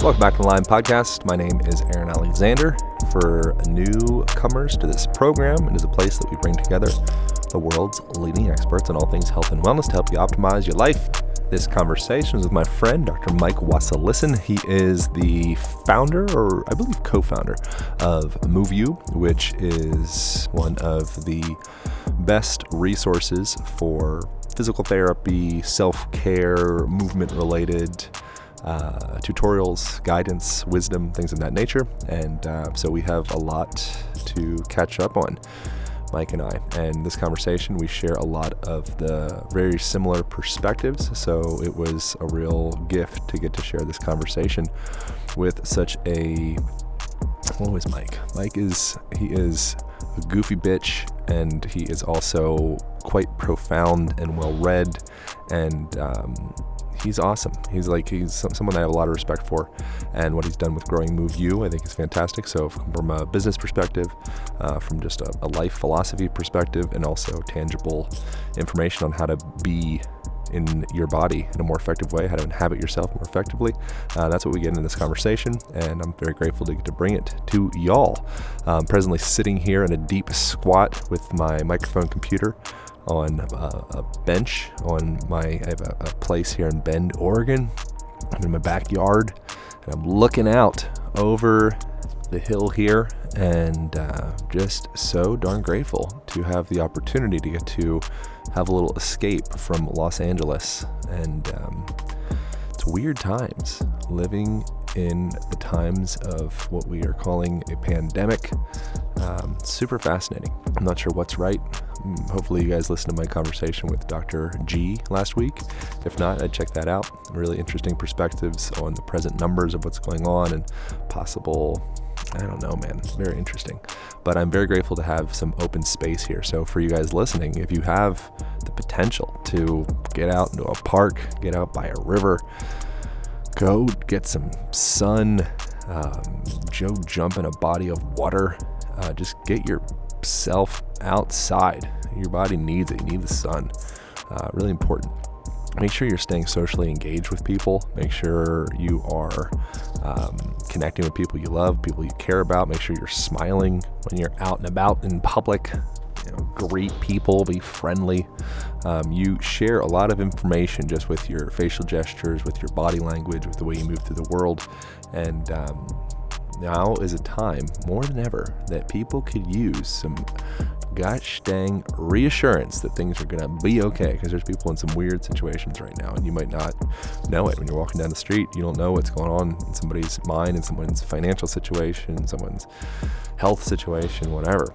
Welcome back to the Line Podcast. My name is Aaron Alexander. For newcomers to this program, it is a place that we bring together the world's leading experts on all things health and wellness to help you optimize your life. This conversation is with my friend, Dr. Mike Wasilisin. He is the founder, or I believe co-founder, of MoveU, which is one of the best resources for physical therapy, self-care, movement-related tutorials, guidance, wisdom, things of that nature. And so we have a lot to catch up on, Mike and I. And this conversation, we share a lot of the very similar perspectives. So it was a real gift to get to share this conversation with such a... What was Mike? He is a goofy bitch, and he is also quite profound and well-read, and he's awesome. He's someone that I have a lot of respect for, and what he's done with growing MoveU, I think is fantastic. So from a business perspective, from just a life philosophy perspective, and also tangible information on how to be in your body in a more effective way, how to inhabit yourself more effectively. That's what we get in this conversation, and I'm very grateful to get to bring it to y'all. I'm presently sitting here in a deep squat with my microphone computer on a bench I have a place here in Bend, Oregon. I'm in my backyard, and I'm looking out over the hill here, and just so darn grateful to have the opportunity to get to have a little escape from Los Angeles. And it's weird times, living in the times of what we are calling a pandemic. Super fascinating. I'm not sure what's right. Hopefully you guys listened to my conversation with Dr. G last week. If not, I'd check that out. Really interesting perspectives on the present numbers of what's going on and possible, I don't know, man, very interesting. But I'm very grateful to have some open space here. So for you guys listening, if you have the potential to get out into a park, get out by a river, go get some sun, jump in a body of water, just get yourself outside. Your body needs it. You need the sun. Really important. Make sure you're staying socially engaged with people. Make sure you are connecting with people you love, people you care about. Make sure you're smiling when you're out and about in public. Greet people, be friendly. You share a lot of information just with your facial gestures, with your body language, with the way you move through the world. And now is a time, more than ever, that people could use some gosh dang reassurance that things are going to be okay, because there's people in some weird situations right now, and you might not know it when you're walking down the street. You don't know what's going on in somebody's mind, in someone's financial situation, someone's health situation, whatever.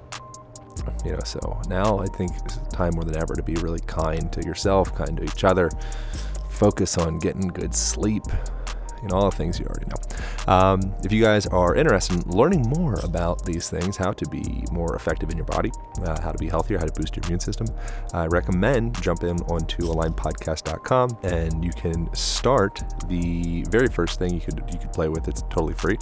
So now I think it's time more than ever to be really kind to yourself, kind to each other, focus on getting good sleep, all the things you already know. If you guys are interested in learning more about these things, how to be more effective in your body, how to be healthier, how to boost your immune system, I recommend jumping onto alignpodcast.com, and you can start. The very first thing you could play with, it's totally free,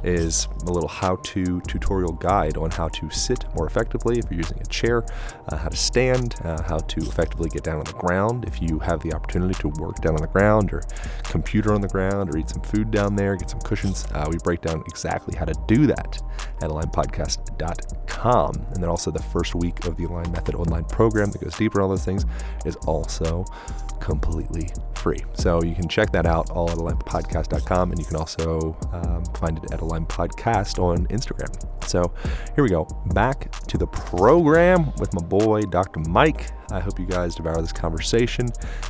is a little how-to tutorial guide on how to sit more effectively if you're using a chair, how to stand, how to effectively get down on the ground if you have the opportunity to work down on the ground, or computer on the ground, or eat some food down there, get some cushions. We break down exactly how to do that at alignpodcast.com. And then also the first week of the Align Method online program that goes deeper on all those things is also completely free. So you can check that out all at alignpodcast.com, and you can also find it at Align Podcast on Instagram. So here we go. Back to the program with my boy, Dr. Mike. I hope you guys devour this conversation.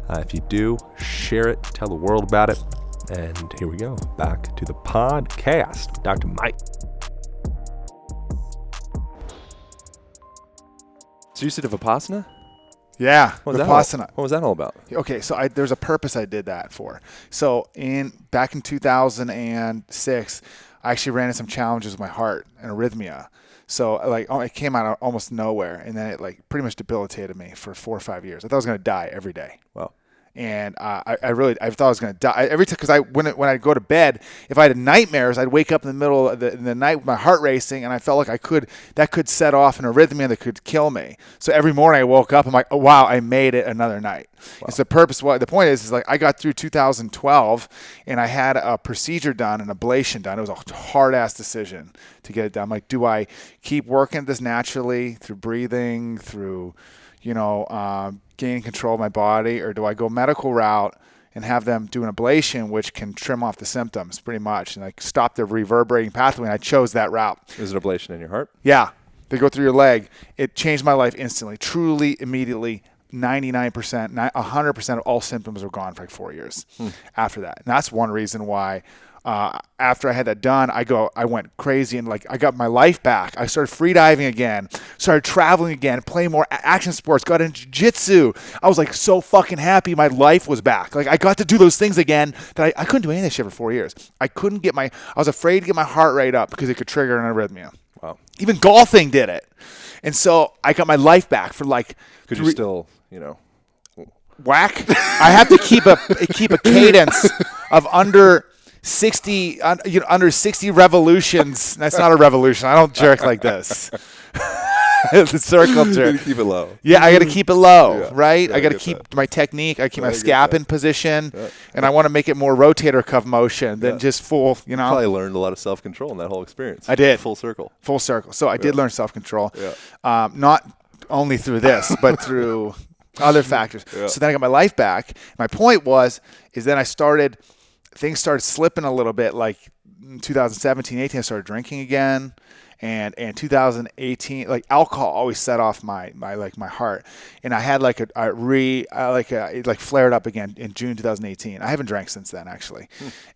If you do, share it, tell the world about it. And here we go, back to the podcast, Dr. Mike. So you said Vipassana? Yeah, Vipassana. What was that all about? Okay, so there's a purpose I did that for. So back in 2006, I actually ran into some challenges with my heart and arrhythmia. So it came out of almost nowhere, and then it pretty much debilitated me for 4 or 5 years. I thought I was going to die every day. Wow. And I thought I was going to die every time, because when I go to bed, if I had nightmares, I'd wake up in the middle of the night with my heart racing, and I felt like that could set off an arrhythmia that could kill me. So every morning I woke up, I'm like, oh wow, I made it another night. Wow. It's the purpose. The point is like I got through 2012, and I had a procedure done, an ablation done. It was a hard ass decision to get it done. I'm like, do I keep working at this naturally through breathing, through gaining control of my body, or do I go medical route and have them do an ablation, which can trim off the symptoms pretty much and like stop the reverberating pathway? And I chose that route. Is it ablation in your heart? Yeah. They go through your leg. It changed my life instantly, truly, immediately. 99%, 100% of all symptoms were gone for like 4 years after that. And that's one reason why after I had that done, I went crazy and like I got my life back. I started free diving again, started traveling again, playing more action sports, got into jiu-jitsu. I was like so fucking happy my life was back. Like I got to do those things again that I couldn't do any of that shit for 4 years. I was afraid to get my heart rate up because it could trigger an arrhythmia. Wow. Even golfing did it. And so I got my life back for like. Could you still, whack? I have to keep a cadence of under 60 revolutions. That's not a revolution. I don't jerk like this. The circle jerk. You gotta keep it low. Yeah, I got to keep it low, right? Yeah, I got to keep my technique. I keep my scap in position, and I want to make it more rotator cuff motion than just full. Probably learned a lot of self-control in that whole experience. I did. Full circle. So I did learn self-control. Yeah. Not only through this, but through other factors. Yeah. So then I got my life back. My point is then things started slipping a little bit. Like in 2017, 18, I started drinking again. And 2018, like alcohol always set off my heart, and I had it flared up again in June 2018. I haven't drank since then actually,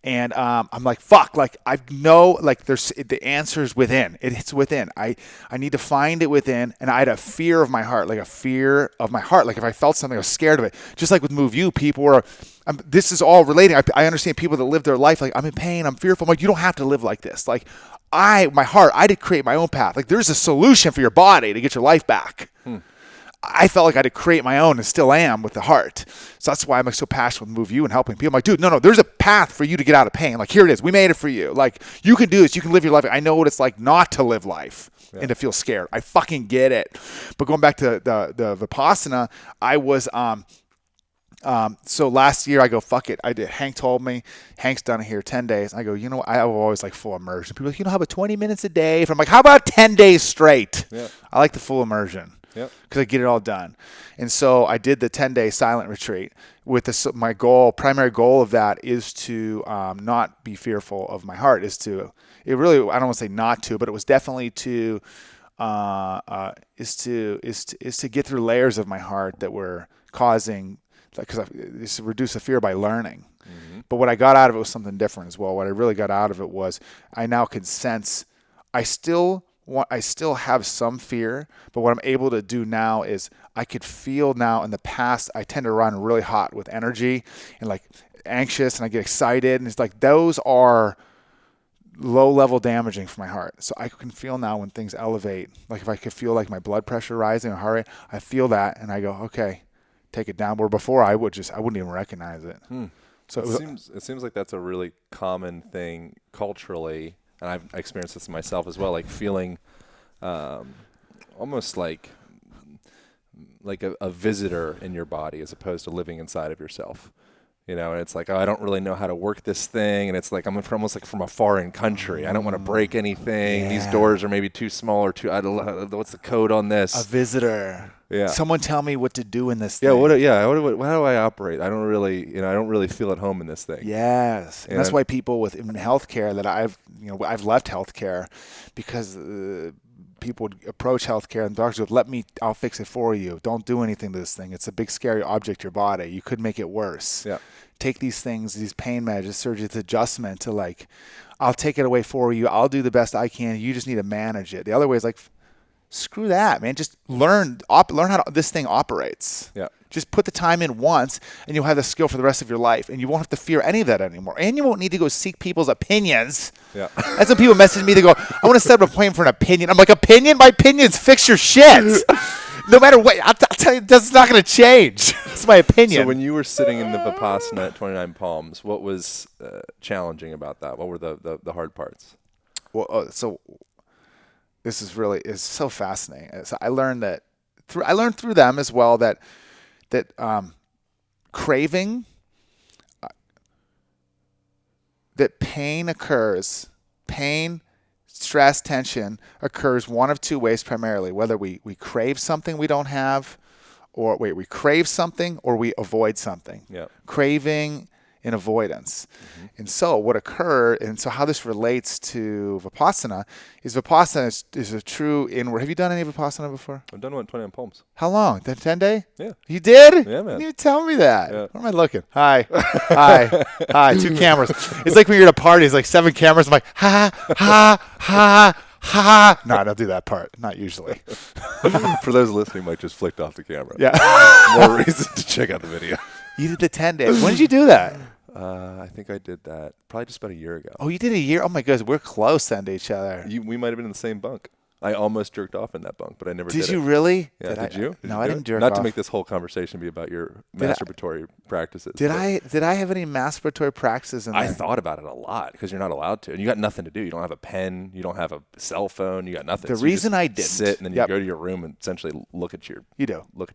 and I'm like fuck, like I know like there's the answer's within. It's within. I need to find it within, and I had a fear of my heart, like if I felt something, I was scared of it. Just like with MoveU, people were. This is all relating. I understand people that live their life like I'm in pain, I'm fearful. I'm like you don't have to live like this. Like. I did create my own path. Like there's a solution for your body to get your life back. I felt like I had to create my own and still am with the heart. So that's why I'm like so passionate with MoveU and helping people. I'm like, dude, no, there's a path for you to get out of pain. Like here it is. We made it for you. Like you can do this. You can live your life. I know what it's like not to live life and to feel scared. I fucking get it. But going back to the Vipassana, I was so last year I go, fuck it. I did. Hank told me, Hank's done it here 10 days. I go, I was always like full immersion. People are like, how about 20 minutes a day? I'm like, how about 10 days straight? Yeah. I like the full immersion because I get it all done. And so I did the 10-day silent retreat with my primary goal of that is to not be fearful of my heart I don't want to say not to, but it was definitely to get through layers of my heart that were causing because it's to reduce the fear by learning. Mm-hmm. But what I got out of it was something different as well. What I really got out of it was I now can sense I still have some fear, but what I'm able to do now is I could feel now. In the past, I tend to run really hot with energy and like anxious, and I get excited, and it's like those are low-level damaging for my heart. So I can feel now when things elevate, like if I could feel like my blood pressure rising or heart rate, I feel that, and I go, okay. Take it down. Where before I wouldn't even recognize it. So it seems like that's a really common thing culturally, and I've experienced this myself as well. Like feeling almost like a visitor in your body as opposed to living inside of yourself. And it's like, I don't really know how to work this thing. And it's like, I'm almost like from a foreign country. I don't want to break anything. Yeah. These doors are maybe too small or too, I don't know, what's the code on this? A visitor. Yeah. Someone tell me what to do in this thing. How do I operate? I don't really feel at home in this thing. Yes. And that's why people in healthcare that I've left healthcare because people would approach healthcare and doctors would I'll fix it for you. Don't do anything to this thing. It's a big scary object in your body. You could make it worse. Yeah. Take these things, these pain measures, surgery, this adjustment to like, I'll take it away for you. I'll do the best I can. You just need to manage it. The other way is like, screw that, man. Just learn how this thing operates. Yeah. Just put the time in once, and you'll have the skill for the rest of your life, and you won't have to fear any of that anymore. And you won't need to go seek people's opinions. Yeah. That's when people message me. They go, "I want to set up a plan for an opinion." I'm like, "Opinion? My opinions fix your shit." No matter what, I'll tell you, that's not going to change. It's my opinion. So when you were sitting in the Vipassana at 29 Palms, what was challenging about that? What were the hard parts? Well, so this is so fascinating. So I learned through them as well that craving, that pain, stress, tension occurs one of two ways primarily, whether we crave something we don't have, or we crave something or we avoid something. Yeah. Craving and avoidance. Mm-hmm. And so what occurred, and so how this relates to Vipassana is a true inward. Have you done any Vipassana before? I've done one at 29 Palms. How long? The 10 day? Yeah. You did? Yeah, man. You tell me that. Yeah. Where am I looking? Hi. Hi. 2 cameras. It's like when you're at a party, it's like 7 cameras. I'm like, ha, ha, ha. Ha! No, I don't do that part. Not usually. For those listening, Mike just flicked off the camera. Yeah. More reason to check out the video. You did the 10 days. When did you do that? I think I did that probably just about a year ago. Oh, you did a year? Oh, my goodness. We're close then to each other. We might have been in the same bunk. I almost jerked off in that bunk, but I never did. Did you really? Yeah, did you? No, I didn't jerk off. Not off. to make this whole conversation be about your masturbatory practices. Did I have any masturbatory practices in there? I thought about it a lot because you're not allowed to. And you got nothing to do. You don't have a pen. You don't have a cell phone. You got nothing. The reason I didn't. Sit and then you go to your room and essentially look at your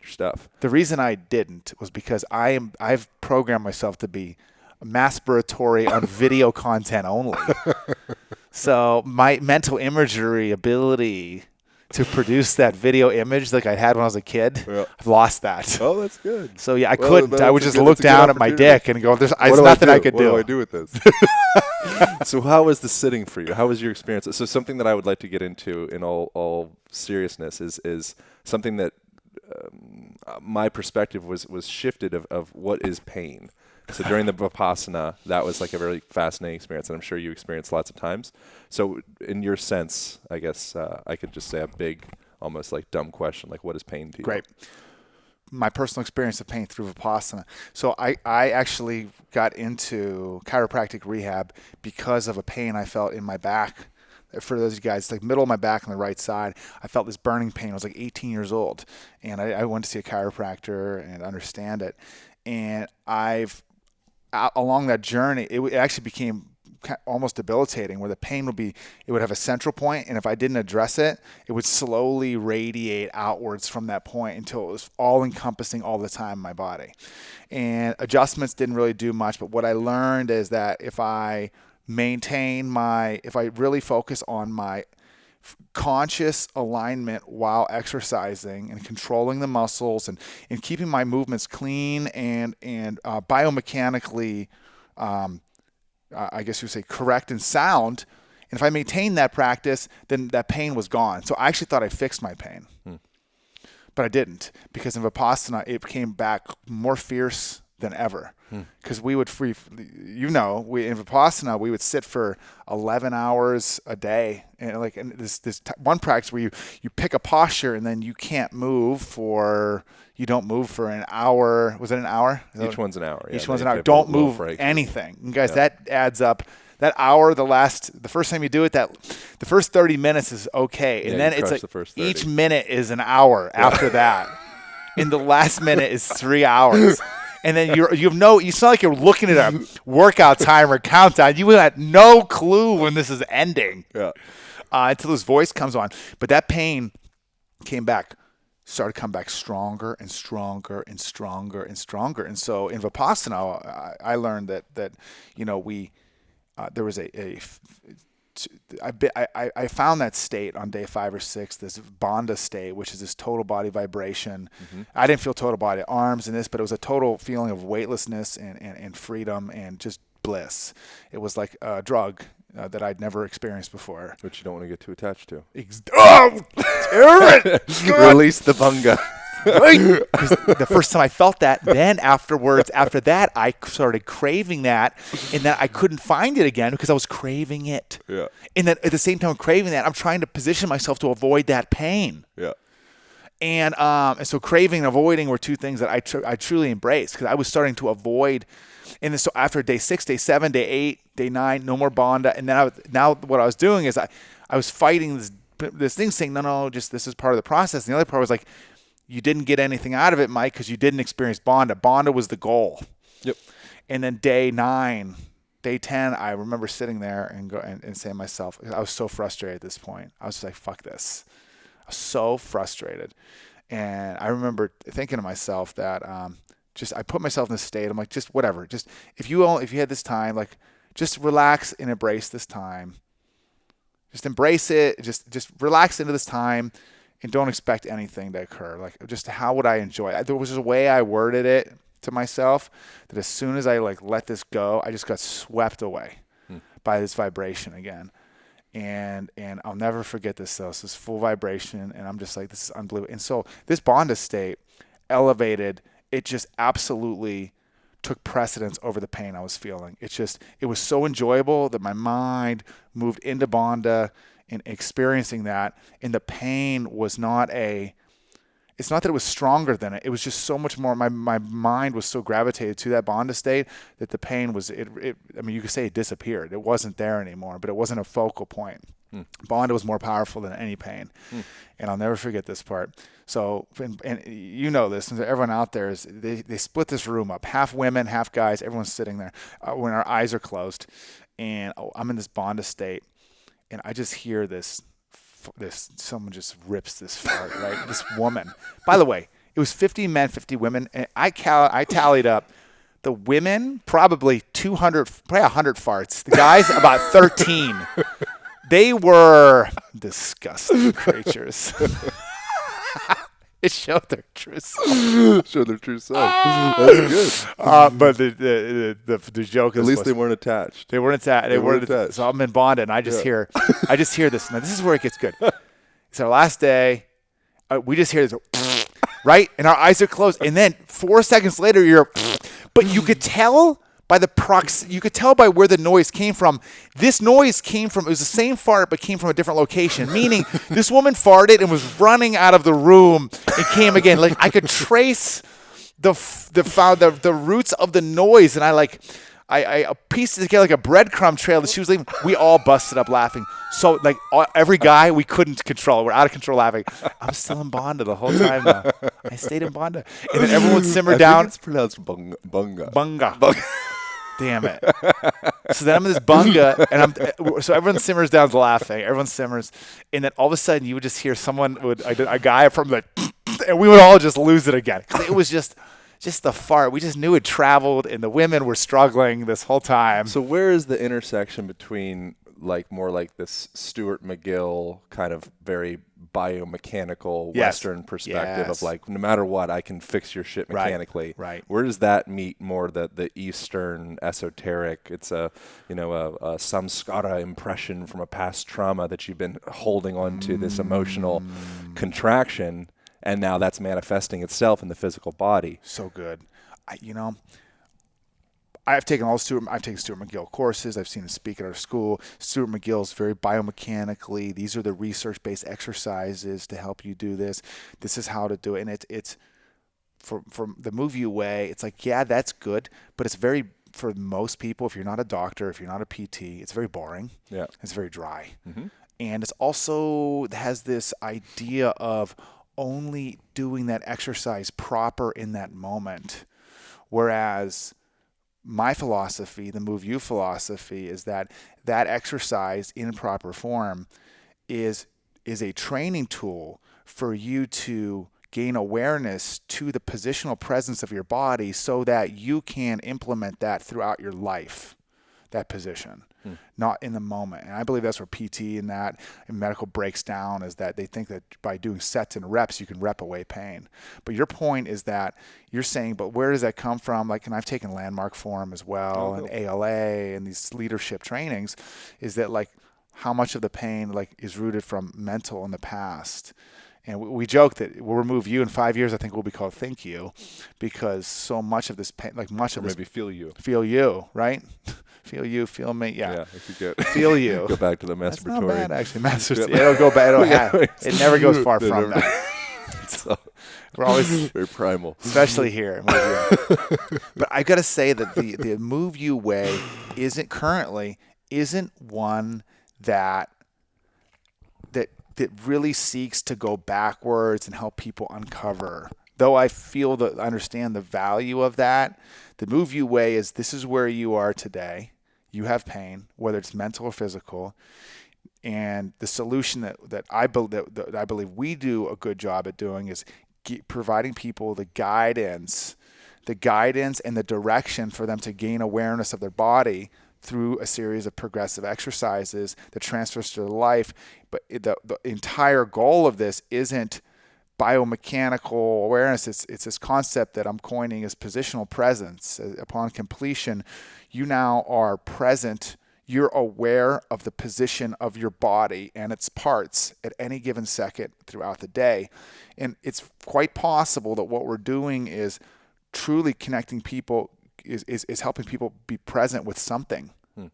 stuff. The reason I didn't was because I've programmed myself to be masturbatory on video content only. So my mental imagery ability to produce that video image like I had when I was a kid, I've lost that. Oh, that's good. So yeah, I couldn't. I would just look down at my dick and go, "There's nothing I could do." What do I do with this? So how was the sitting for you? How was your experience? So something that I would like to get into in all seriousness is something that my perspective was shifted of what is pain. So during the Vipassana, that was like a very fascinating experience, and I'm sure you experienced lots of times. So in your sense, I guess I could just say a big, almost like dumb question, like what is pain to you? Great. My personal experience of pain through Vipassana. So I actually got into chiropractic rehab because of a pain I felt in my back. For those guys, like middle of my back on the right side, I felt this burning pain. I was like 18 years old, and I went to see a chiropractor and understand it. And along that journey, it actually became almost debilitating, where the pain would have a central point, and if I didn't address it, it would slowly radiate outwards from that point until it was all encompassing all the time in my body. And adjustments didn't really do much, but what I learned is that if I really focus on my conscious alignment while exercising and controlling the muscles and keeping my movements clean and biomechanically, I guess you would say correct and sound. And if I maintained that practice, then that pain was gone. So I actually thought I fixed my pain, but I didn't, because in Vipassana, it came back more fierce than ever. Because we would in Vipassana, we would sit for 11 hours a day. And this one practice where you pick a posture and then you don't move for an hour. Was it an hour? Each one's an hour. Each one's an hour. Don't move anything. And guys, that adds up. That hour, the first time you do it, the first 30 minutes is okay. And then it's like each minute is an hour after that. And the last minute is 3 hours. And then it's not like you're looking at a workout timer countdown. You had no clue when this is ending. Yeah. Until his voice comes on. But that pain started to come back stronger and stronger and stronger and stronger. And so in Vipassana, I learned that there was I found that state on day 5 or 6, this bandha state, which is this total body vibration. Mm-hmm. I didn't feel total body arms in this, but it was a total feeling of weightlessness and freedom and just bliss. It was like a drug that I'd never experienced before. Which you don't want to get too attached to. Release the bunga. Because the first time I felt that, then after that, I started craving that, and then I couldn't find it again because I was craving it. Yeah. And then at the same time I'm craving that, I'm trying to position myself to avoid that pain. Yeah. And so craving and avoiding were two things that I truly embraced, because I was starting to avoid. And then so after day 6, day 7, day 8, day 9, no more bandha. And then now what I was doing is I was fighting this thing, saying, no, just this is part of the process. And the other part was like, you didn't get anything out of it, Mike, because you didn't experience Bonda. Bonda was the goal. Yep. And then day 9, day 10, I remember sitting there and saying to myself, I was so frustrated at this point. I was just like, fuck this. I was so frustrated. And I remember thinking to myself that I put myself in this state. I'm like, just whatever. Just if you had this time, like, just relax and embrace this time. Just embrace it. Just relax into this time and don't expect anything to occur. Like, just how would I enjoy it? There was a way I worded it to myself that as soon as I like let this go, I just got swept away by this vibration again. And I'll never forget this though. This full vibration, and I'm just like, this is unbelievable. And so this Bonda state elevated, it just absolutely took precedence over the pain I was feeling. It was so enjoyable that my mind moved into Bonda and experiencing that, and the pain was it's not that it was stronger than it. It was just so much more. My mind was so gravitated to that Bonda state that the pain was, I mean, you could say it disappeared. It wasn't there anymore, but it wasn't a focal point. Bonda was more powerful than any pain. And I'll never forget this part. So, and you know this, and everyone out there, they split this room up. Half women, half guys. Everyone's sitting there when our eyes are closed. And I'm in this Bonda state, and I just hear this someone just rips this fart, right? This woman. By the way, it was 50 men, 50 women, and I tallied up the women probably 200, probably 100 farts. The guys about 13. They were disgusting creatures. It showed their true self. Showed their true self. That's good. But the joke is, at least they weren't attached. They weren't attached. They weren't attached. So I'm in Bonda, and I just hear this. Now this is where it gets good. It's our last day. We just hear this, right? And our eyes are closed. And then 4 seconds later, but you could tell by you could tell by where the noise came from. This noise came from, it was the same fart, but came from a different location. Meaning, this woman farted and was running out of the room and came again. Like, I could trace the roots of the noise, and I pieced it together like a breadcrumb trail that she was leaving. We all busted up laughing. So, like, every guy, we couldn't control. We're out of control laughing. I'm still in Bonda the whole time now. I stayed in Bonda. And then everyone would simmer down. It's pronounced bunga. Bunga. Damn it. So then I'm in this Bunga, and so everyone simmers down laughing. Everyone simmers. And then all of a sudden, you would just hear a guy from the, and we would all just lose it again. Because it was just the fart. We just knew it traveled, and the women were struggling this whole time. So where is the intersection between more like this Stuart McGill kind of very biomechanical Western perspective of like, no matter what, I can fix your shit mechanically. Right. Where does that meet more the Eastern esoteric? It's a samskara impression from a past trauma that you've been holding on to, this emotional contraction, and now that's manifesting itself in the physical body. So good. I've taken Stuart McGill courses. I've seen him speak at our school. Stuart McGill's very biomechanically. These are the research-based exercises to help you do this. This is how to do it. And it's from the MoveU way, it's like, yeah, that's good, but it's very, for most people, if you're not a doctor, if you're not a PT, it's very boring. Yeah. It's very dry. Mm-hmm. And it's also has this idea of only doing that exercise proper in that moment. Whereas my philosophy, the MoveU philosophy, is that exercise in proper form is a training tool for you to gain awareness to the positional presence of your body so that you can implement that throughout your life, that position, not in the moment. And I believe that's where PT and medical breaks down, is that they think that by doing sets and reps, you can rep away pain. But your point is that you're saying, but where does that come from? Like, and I've taken Landmark Forum as well, and ALA and these leadership trainings, is that like how much of the pain like is rooted from mental in the past. And we joke that we'll remove you in 5 years. I think we'll be called Think You, because so much of this pain, like much of this, maybe Feel You, right? Feel you, feel me. Yeah. If you get Feel you. Go back to the masturbatory. That's not bad, actually. It'll go back. It never goes far from that. So, we're always very primal, especially here. But I got to say that the MoveU way isn't one that that really seeks to go backwards and help people uncover. Though I understand the value of that, the MoveU way is this is where you are today. You have pain, whether it's mental or physical. And the solution that I believe we do a good job at doing is providing people the guidance and the direction for them to gain awareness of their body through a series of progressive exercises that transfers to their life. But the entire goal of this isn't biomechanical awareness. It's this concept that I'm coining as positional presence. Upon completion, you now are present. You're aware of the position of your body and its parts at any given second throughout the day. And it's quite possible that what we're doing is truly connecting people, is helping people be present with something,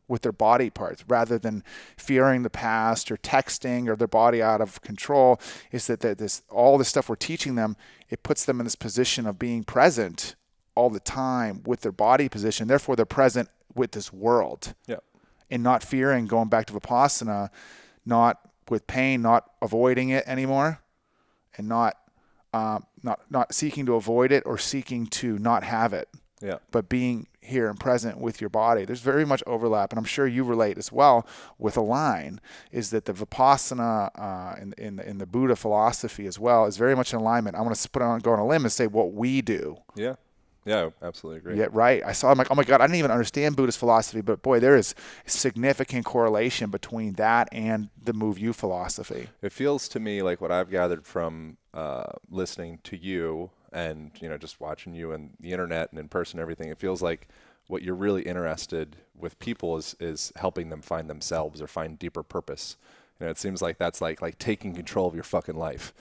with their body parts, rather than fearing the past or texting or their body out of control. Is that all this stuff we're teaching them, it puts them in this position of being present all the time with their body position. Therefore, they're present with this world. Yeah. And not fearing, going back to Vipassana, not with pain, not avoiding it anymore, and not seeking to avoid it or seeking to not have it. Yeah. But being here and present with your body. There's very much overlap, and I'm sure you relate as well with Align, is that the Vipassana in the Buddha philosophy as well is very much in alignment. I want to go on a limb and say what we do. Yeah. Yeah, absolutely agree. Yeah, right. I'm like, oh my God, I didn't even understand Buddhist philosophy, but boy, there is significant correlation between that and the MoveU philosophy. It feels to me like what I've gathered from listening to you and, just watching you and the internet and in person and everything, it feels like what you're really interested with people is helping them find themselves or find deeper purpose. It seems like that's like taking control of your fucking life.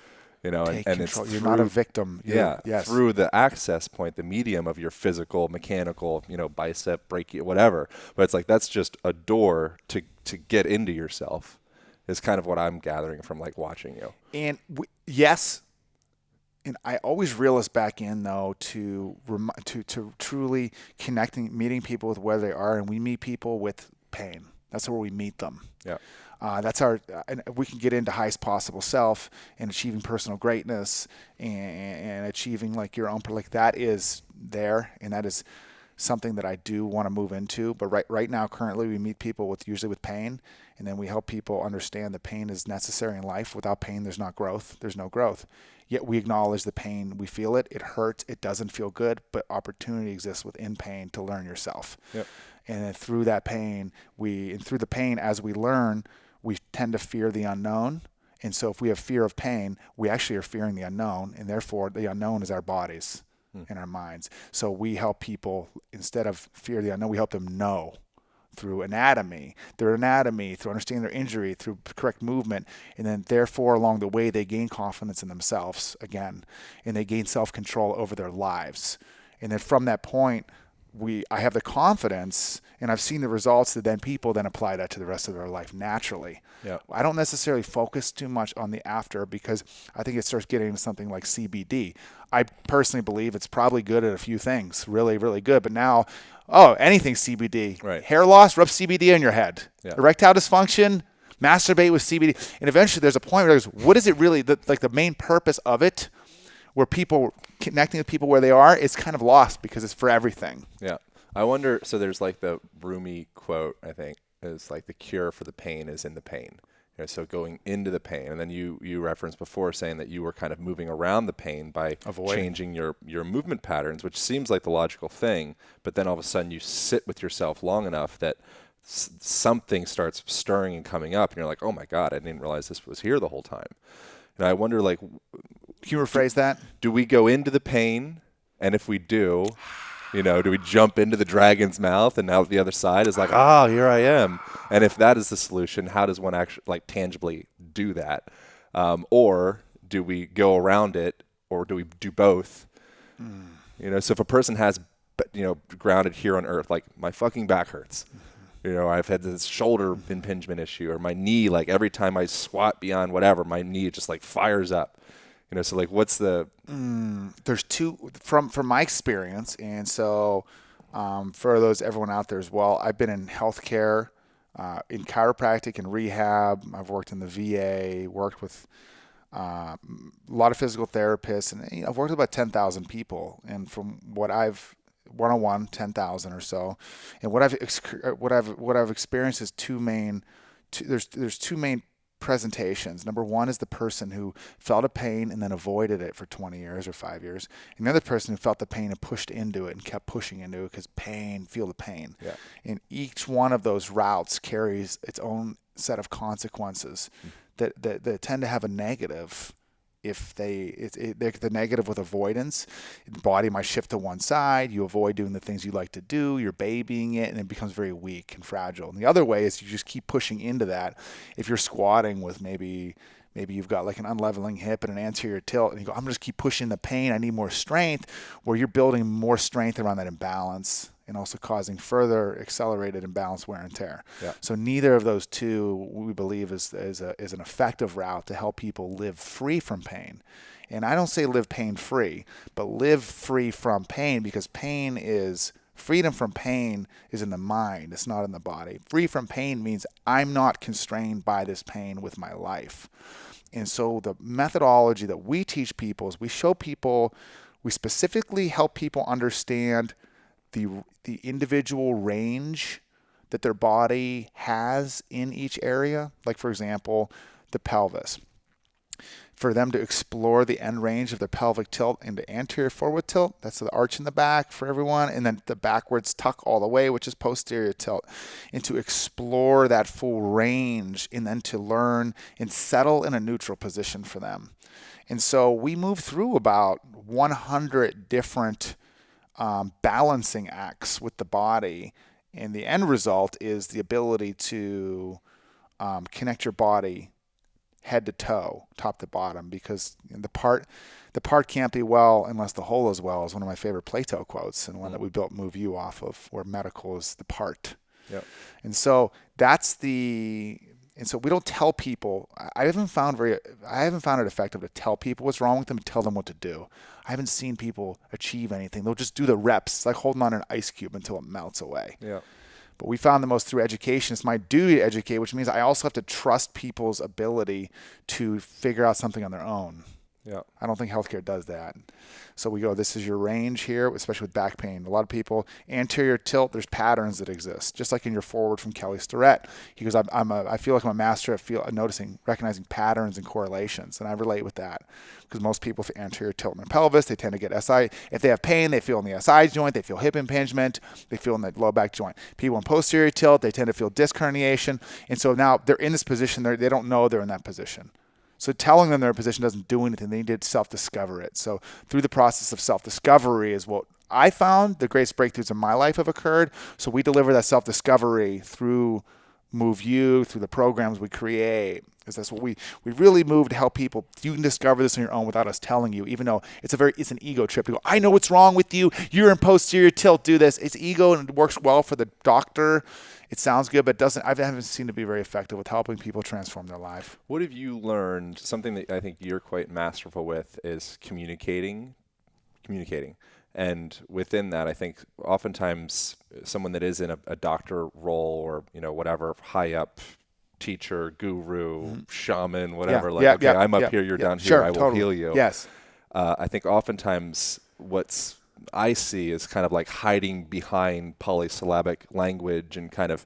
And it's you're not a victim. Through the access point, the medium of your physical, mechanical, bicep, brachial, whatever. But it's like that's just a door to get into yourself. Is kind of what I'm gathering from like watching you. And yes, and I always reel us back in though to truly connecting, meeting people with where they are, and we meet people with pain. That's where we meet them. Yeah. That's and we can get into highest possible self and achieving personal greatness and achieving like your own, like that is there. And that is something that I do want to move into. But right now, currently we meet people usually with pain, and then we help people understand that pain is necessary in life. Without pain, there's not growth. There's no growth. Yet we acknowledge the pain. We feel it. It hurts. It doesn't feel good, but opportunity exists within pain to learn yourself. Yep. And then through that pain, through the pain, as we learn, we tend to fear the unknown. And so if we have fear of pain, we actually are fearing the unknown. And therefore, the unknown is our bodies and our minds. So we help people, instead of fear the unknown, we help them know through their anatomy, through understanding their injury, through correct movement. And then therefore, along the way, they gain confidence in themselves again. And they gain self-control over their lives. And then from that point, I have the confidence, and I've seen the results that then people then apply that to the rest of their life naturally. Yeah. I don't necessarily focus too much on the after, because I think it starts getting into something like CBD. I personally believe it's probably good at a few things, really, really good. But now, anything CBD. Right. Hair loss, rub CBD on your head. Yeah. Erectile dysfunction, masturbate with CBD. And eventually there's a point where what is it really, the main purpose of it, where people connecting with people where they are, is kind of lost because it's for everything. Yeah. I wonder, so there's like the Rumi quote, I think, is like the cure for the pain is in the pain. So going into the pain. And then you referenced before saying that you were kind of moving around the pain by changing your movement patterns, which seems like the logical thing. But then all of a sudden you sit with yourself long enough that something starts stirring and coming up. And you're like, oh my God, I didn't realize this was here the whole time. And I wonder, like, can you rephrase that? Do we go into the pain? And if we do, do we jump into the dragon's mouth and now the other side is like, here I am. And if that is the solution, how does one actually like tangibly do that? Or do we go around it, or do we do both? So if a person has, grounded here on earth, like my fucking back hurts. I've had this shoulder impingement issue, or my knee, like every time I squat beyond whatever, my knee just like fires up. So like what's the... There's two, from my experience, and so for everyone out there as well, I've been in healthcare in chiropractic and rehab. I've worked in the VA, worked with a lot of physical therapists, and I've worked with about 10,000 people. And from what I've one-on-one 10,000 or so, and what I've experienced is there's two main presentations. Number one is the person who felt a pain and then avoided it for 20 years or 5 years. And the other person who felt the pain and pushed into it and kept pushing into it because feel the pain. Yeah. And each one of those routes carries its own set of consequences that tend to have a negative. If the negative with avoidance, the body might shift to one side. You avoid doing the things you like to do. You're babying it, and it becomes very weak and fragile. And the other way is you just keep pushing into that. If you're squatting with maybe you've got like an unleveling hip and an anterior tilt, and you go, I'm just keep pushing the pain. I need more strength. Where you're building more strength around that imbalance, and also causing further accelerated imbalance, wear and tear. Yeah. So neither of those two, we believe, is an effective route to help people live free from pain. And I don't say live pain-free, but live free from pain, because freedom from pain is in the mind. It's not in the body. Free from pain means I'm not constrained by this pain with my life. And so the methodology that we teach people is we specifically help people understand the individual range that their body has in each area. Like, for example, the pelvis. For them to explore the end range of their pelvic tilt into anterior forward tilt, that's the arch in the back for everyone, and then the backwards tuck all the way, which is posterior tilt, and to explore that full range, and then to learn and settle in a neutral position for them. And so we move through about 100 different balancing acts with the body, and the end result is the ability to connect your body head to toe, top to bottom, because the part can't be well unless the whole is well, is one of my favorite Plato quotes, and one that we built MoveU off of, where medical is the part. Yep. And so we don't tell people. I haven't found it effective to tell people what's wrong with them and tell them what to do. I haven't seen people achieve anything. They'll just do the reps. It's like holding on an ice cube until it melts away. Yeah. But we found the most through education. It's my duty to educate, which means I also have to trust people's ability to figure out something on their own. Yeah. I don't think healthcare does that. So we go, this is your range here, especially with back pain. A lot of people, anterior tilt, there's patterns that exist. Just like in your forward from Kelly Starrett. He goes, I feel like I'm a master at recognizing patterns and correlations. And I relate with that. Because most people for anterior tilt in their pelvis, they tend to get SI. If they have pain, they feel in the SI joint, they feel hip impingement, they feel in the low back joint. People in posterior tilt, they tend to feel disc herniation. And so now they're in this position, they don't know they're in that position. So telling them their position doesn't do anything. They need to self-discover it. So through the process of self-discovery is what I found the greatest breakthroughs in my life have occurred. So we deliver that self-discovery through MoveU, through the programs we create. Because that's what we really move to help people. You can discover this on your own without us telling you, even though it's an ego trip to go, I know what's wrong with you. You're in posterior tilt, do this. It's ego, and it works well for the doctor. It sounds good, but I haven't seen it to be very effective with helping people transform their life. What have you learned? Something that I think you're quite masterful with is communicating. And within that, I think oftentimes someone that is in a doctor role or, whatever, high up teacher, guru, shaman, whatever, I'm up here, you're down here, sure, I will heal you. Yes. I think oftentimes I see is kind of like hiding behind polysyllabic language and kind of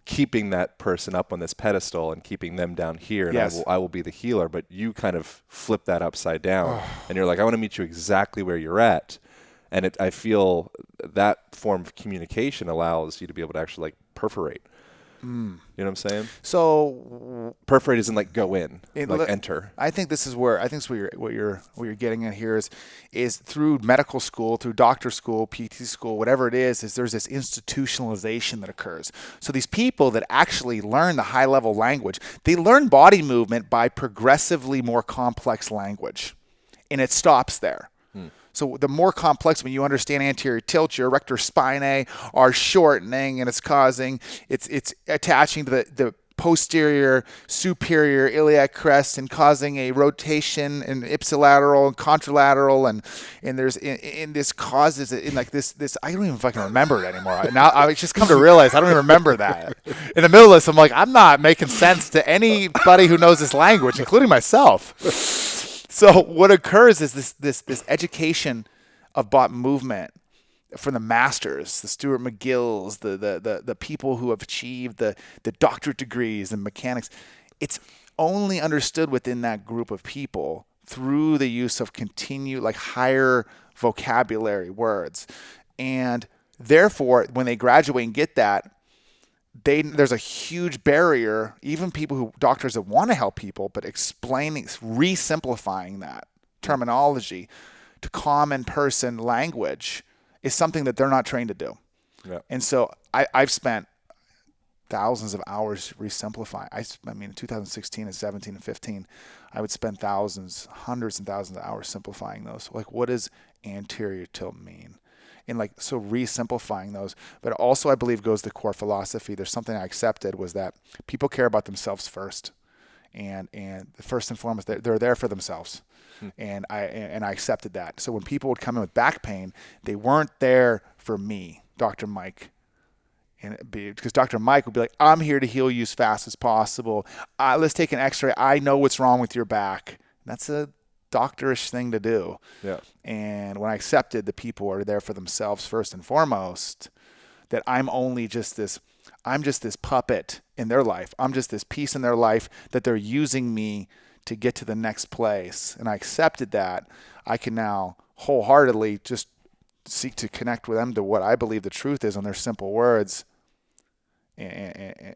keeping that person up on this pedestal and keeping them down here. And yes. I will be the healer, but you kind of flip that upside down and you're like, I want to meet you exactly where you're at. And I feel that form of communication allows you to be able to actually perforate. You know what I'm saying? So perforate isn't like go in, enter. I think this is where what you're getting at here is through medical school, through doctor school, PT school, whatever it is there's this institutionalization that occurs. So these people that actually learn the high level language, they learn body movement by progressively more complex language, and it stops there. So the more complex, when you understand anterior tilt, your erector spinae are shortening, and it's attaching to the posterior superior iliac crest and causing a rotation and ipsilateral and contralateral and there's in this causes it in like this I don't even fucking remember it anymore. Now I just come to realize I don't even remember that. In the middle of this, I'm like, I'm not making sense to anybody who knows this language, including myself. So what occurs is this education of bot movement from the masters, the Stuart McGills, the people who have achieved the doctorate degrees in mechanics. It's only understood within that group of people through the use of higher vocabulary words. And therefore, when they graduate and get that, there's a huge barrier, even doctors that want to help people, but re-simplifying that terminology to common person language is something that they're not trained to do. Yeah. And so I've spent thousands of hours re-simplifying. I mean, in 2016 and 17 and 15, I would spend hundreds and thousands of hours simplifying those. Like, what does anterior tilt mean? And so re-simplifying those. But also, I believe, goes the core philosophy. There's something I accepted was that people care about themselves first. And first and foremost, they're there for themselves. And I accepted that. So when people would come in with back pain, they weren't there for me, Dr. Mike. Because Dr. Mike would be like, I'm here to heal you as fast as possible. Let's take an x-ray. I know what's wrong with your back. That's a doctorish thing to do. Yeah. And when I accepted the people are there for themselves first and foremost, that I'm just this puppet in their life. I'm just this piece in their life that they're using me to get to the next place. And I accepted that. I can now wholeheartedly just seek to connect with them to what I believe the truth is on their simple words. And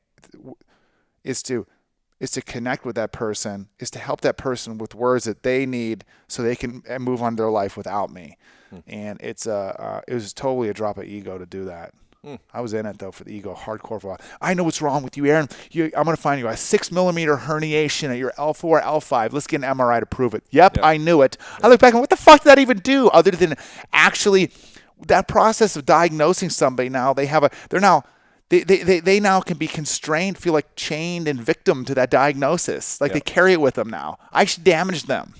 is to connect with that person, is to help that person with words that they need so they can move on their life without me. And it was totally a drop of ego to do that. I was in it, though, for the ego, hardcore. I know what's wrong with you, Aaron. I'm going to find you a 6-millimeter herniation at your L4, L5. Let's get an MRI to prove it. Yep. I knew it. I look back and what the fuck did that even do other than actually that process of diagnosing somebody now, they now can be constrained, feel like chained and victim to that diagnosis. Like they carry it with them now. I should damage them.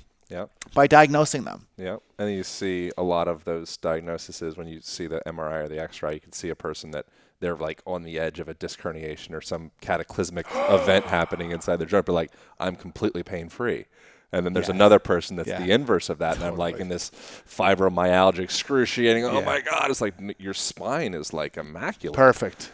By diagnosing them. Yeah, and you see a lot of those diagnoses when you see the MRI or the X-ray. You can see a person that they're like on the edge of a disc herniation or some cataclysmic event happening inside their joint, but like, I'm completely pain-free. And then there's another person that's the inverse of that, and I'm like in this fibromyalgia, excruciating, oh my God, it's like your spine is like immaculate. Perfect.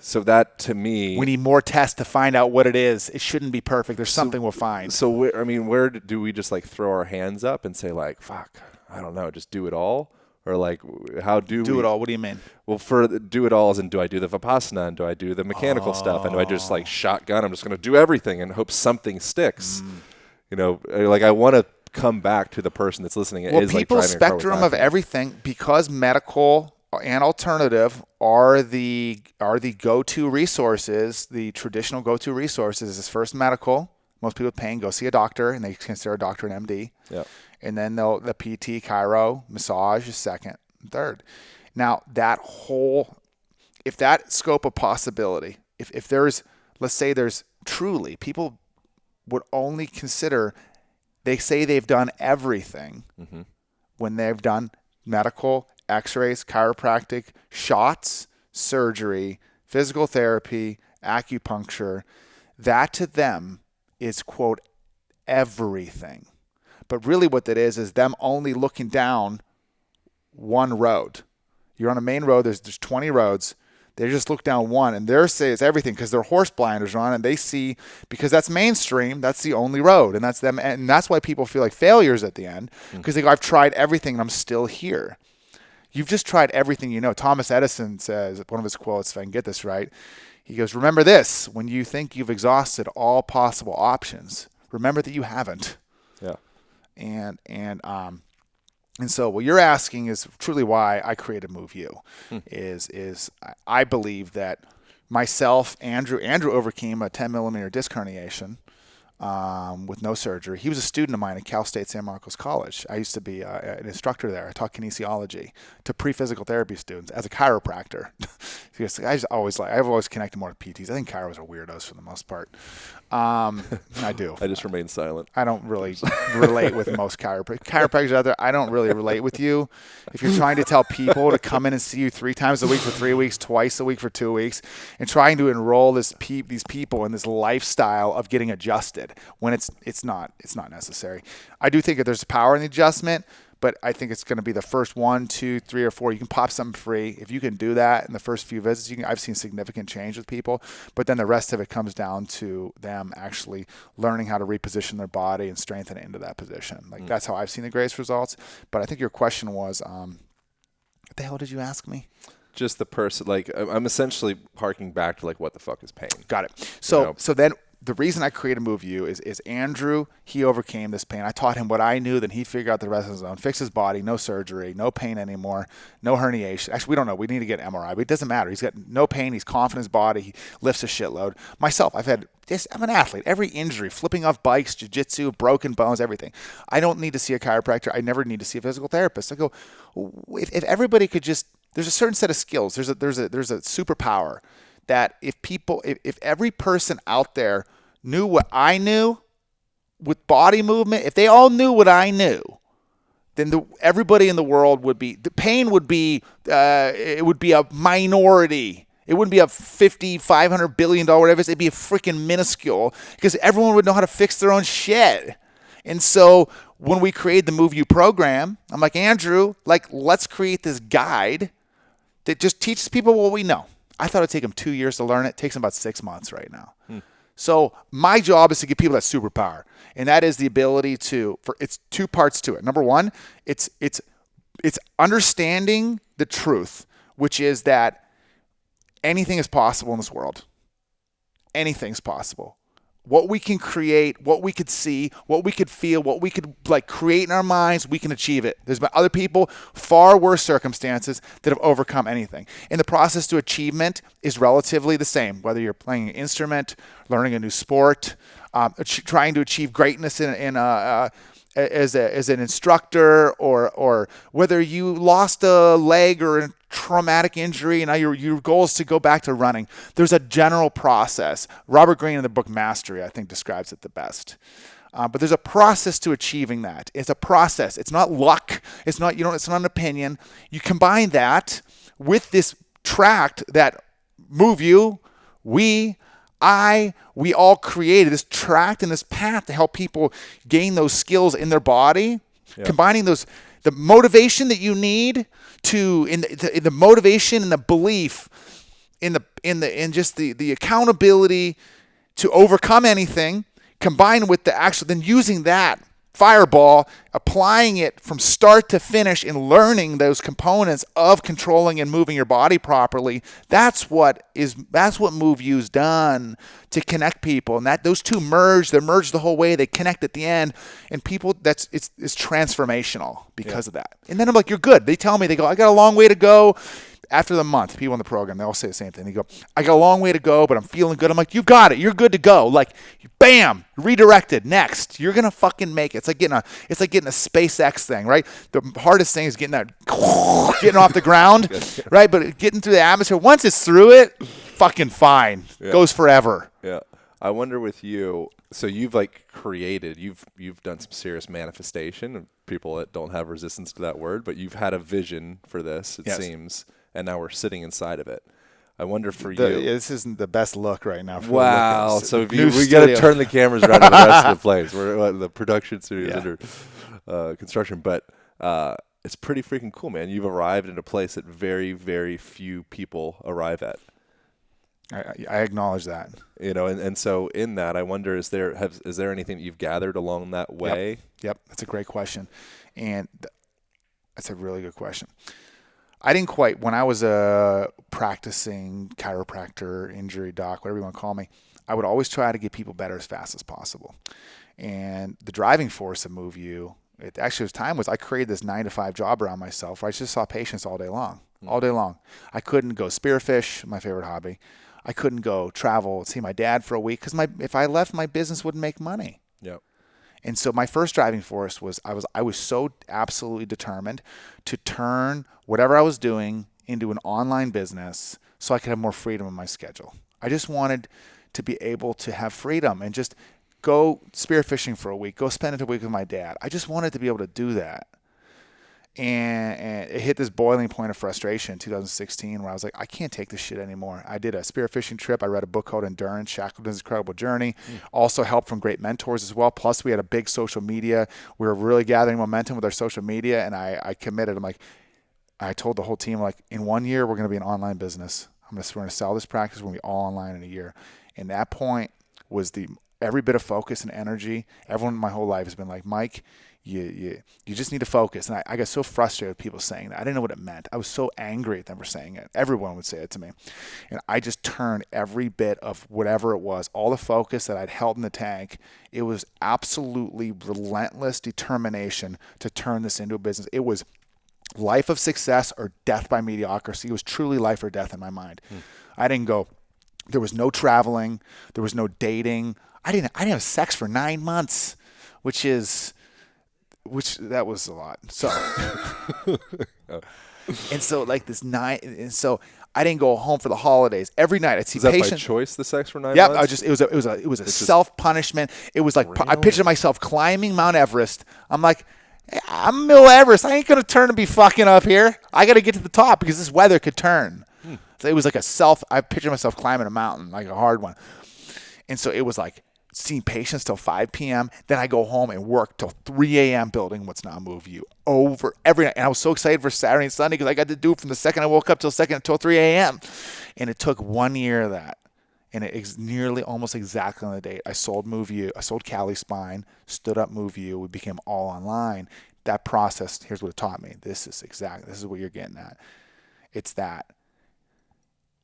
So that, to me... We need more tests to find out what it is. It shouldn't be perfect. There's something we'll find. So, where do we just, like, throw our hands up and say, like, fuck, I don't know, just do it all? Or, like, how do we... Do it all? What do you mean? Well, for do it all as in, do I do the Vipassana and do I do the mechanical stuff? And do I just, like, shotgun? I'm just going to do everything and hope something sticks. You know, like, I want to come back to the person that's listening. Well, people's spectrum of everything, because medical... and alternative are the go-to resources. The traditional go-to resources is first medical. Most people with pain go see a doctor, and they consider a doctor an MD. Yeah. And then the PT, chiro, massage is second, and third. Now if that scope of possibility, if there's, let's say there's truly, people would only consider, they say they've done everything when they've done medical, X-rays, chiropractic, shots, surgery, physical therapy, acupuncture. That to them is, quote, everything. But really what that is them only looking down one road. You're on a main road. There's 20 roads. They just look down one, and their say is everything because their horse blinders are on, and they see, because that's mainstream, that's the only road, and that's them. And that's why people feel like failures at the end, because they go, I've tried everything, and I'm still here. You've just tried everything you know. Thomas Edison says, one of his quotes, if I can get this right, he goes, remember this, when you think you've exhausted all possible options, remember that you haven't. Yeah. And so what you're asking is truly why I created MoveU. Is I believe that myself, Andrew overcame a 10-millimeter disc herniation with no surgery. He was a student of mine at Cal State San Marcos College. I used to be an instructor there. I taught kinesiology to pre-physical therapy students as a chiropractor. I've always connected more to PTs. I think chiros are weirdos for the most part. I do. I just remain silent. I don't really relate with most chiropractors out there. I don't really relate with you. If you're trying to tell people to come in and see you 3 times a week for 3 weeks, twice a week for 2 weeks, and trying to enroll these people in this lifestyle of getting adjusted when it's not necessary. I do think that there's power in the adjustment, but I think it's going to be the first 1, 2, 3, or 4. You can pop something free. If you can do that in the first few visits, I've seen significant change with people. But then the rest of it comes down to them actually learning how to reposition their body and strengthen it into that position. That's how I've seen the greatest results. But I think your question was, what the hell did you ask me? Just the person. I'm essentially harking back to what the fuck is pain? Got it. So then. The reason I created MoveU is Andrew, he overcame this pain. I taught him what I knew, then he figured out the rest of his own, fixed his body, no surgery, no pain anymore, no herniation. Actually, we don't know. We need to get MRI, but it doesn't matter. He's got no pain. He's confident in his body. He lifts a shitload. Myself, I'm an athlete. Every injury, flipping off bikes, jiu-jitsu, broken bones, everything. I don't need to see a chiropractor. I never need to see a physical therapist. I go, if everybody could just, there's a certain set of skills. There's a superpower that if every person out there knew what I knew with body movement, if they all knew what I knew, then everybody in the world the pain would be, it would be a minority. It wouldn't be a $50, $500 billion, whatever. It'd be a freaking minuscule because everyone would know how to fix their own shit. And so when we created the MoveU program, I'm like, Andrew, let's create this guide that just teaches people what we know. I thought it'd take them 2 years to learn it. It takes them about 6 months right now. So my job is to give people that superpower, and that is the ability it's 2 parts to it. Number one, it's understanding the truth, which is that anything is possible in this world. Anything's possible. What we can create, what we could see, what we could feel, what we could create in our minds, we can achieve it. There's been other people, far worse circumstances, that have overcome anything. And the process to achievement is relatively the same, whether you're playing an instrument, learning a new sport, trying to achieve greatness as an instructor, or whether you lost a leg or a traumatic injury and now your goal is to go back to running. There's a general process. Robert Greene in the book Mastery, I think, describes it the best. But there's a process to achieving that. It's a process. It's not luck. It's not an opinion. You combine that with this tract that MoveU, we all created this tract and this path to help people gain those skills in their body, combining the motivation that you need in the motivation and the belief in just the accountability to overcome anything, combined with then using that fireball, applying it from start to finish and learning those components of controlling and moving your body properly. That's what MoveU's done to connect people. And that those two merge, they merge the whole way, they connect at the end. And people, it's transformational because of that. And then I'm like, you're good. They tell me, they go, I got a long way to go. After the month, people in the program, they all say the same thing. They go, I got a long way to go, but I'm feeling good. I'm like, you got it. You're good to go. Bam, redirected. Next, you're gonna fucking make it. It's like getting a SpaceX thing, right? The hardest thing is getting off the ground, right? But getting through the atmosphere. Once it's through it, fucking fine. Goes forever. Yeah. I wonder with you. So you've created. You've done some serious manifestation of people that don't have resistance to that word, but you've had a vision for this. It seems. And now we're sitting inside of it. I wonder for you. This isn't the best look right now. Wow. So we got to turn the cameras around to the rest of the place. We're the production studio is under construction. But it's pretty freaking cool, man. You've arrived in a place that very, very few people arrive at. I acknowledge that. And so in that, I wonder, is there anything that you've gathered along that way? Yep. That's a great question. And that's a really good question. I didn't quite, when I was a practicing chiropractor, injury doc, whatever you want to call me, I would always try to get people better as fast as possible. And the driving force of MoveU, I created this 9-to-5 job around myself where I just saw patients all day long. I couldn't go spearfish, my favorite hobby. I couldn't go travel, see my dad for a week because if I left, my business wouldn't make money. Yep. And so my first driving force was I was so absolutely determined to turn whatever I was doing into an online business so I could have more freedom in my schedule. I just wanted to be able to have freedom and just go spearfishing for a week, go spend a week with my dad. I just wanted to be able to do that. And it hit this boiling point of frustration in 2016 where I was like, I can't take this shit anymore. I did a spearfishing trip. I read a book called Endurance, Shackleton's Incredible Journey. Also helped from great mentors as well. Plus, we had a big social media. We were really gathering momentum with our social media, and I committed. I told the whole team, like, in 1 year, we're going to be an online business. We're going to sell this practice. We're going to be all online in a year. And that point was every bit of focus and energy. Everyone in my whole life has been like, Mike, you just need to focus. And I got so frustrated with people saying that. I didn't know what it meant. I was so angry at them for saying it. Everyone would say it to me. And I just turned every bit of whatever it was, all the focus that I'd held in the tank. It was absolutely relentless determination to turn this into a business. It was life of success or death by mediocrity. It was truly life or death in my mind. I didn't go, there was no traveling. There was no dating. I didn't have sex for 9 months, which that was a lot. So, and so like and so I didn't go home for the holidays. Every night I'd see patients. Is that by choice, the sex for 9 months? Yeah, it was a self-punishment. It was like, really? I pictured myself climbing Mount Everest. I'm like, I'm Mount Everest. I ain't going to turn and be fucking up here. I got to get to the top because this weather could turn. So it was like I pictured myself climbing a mountain, like a hard one. And so it was like seeing patients till 5 p.m. Then I go home and work till 3 a.m. building what's now MoveU over every night. And I was so excited for Saturday and Sunday because I got to do it from the second I woke up till 3 a.m. And it took 1 year of that. And it's nearly almost exactly on the date. I sold MoveU. I sold Cali Spine, stood up MoveU. We became all online. That process, here's what it taught me. This is what you're getting at. It's that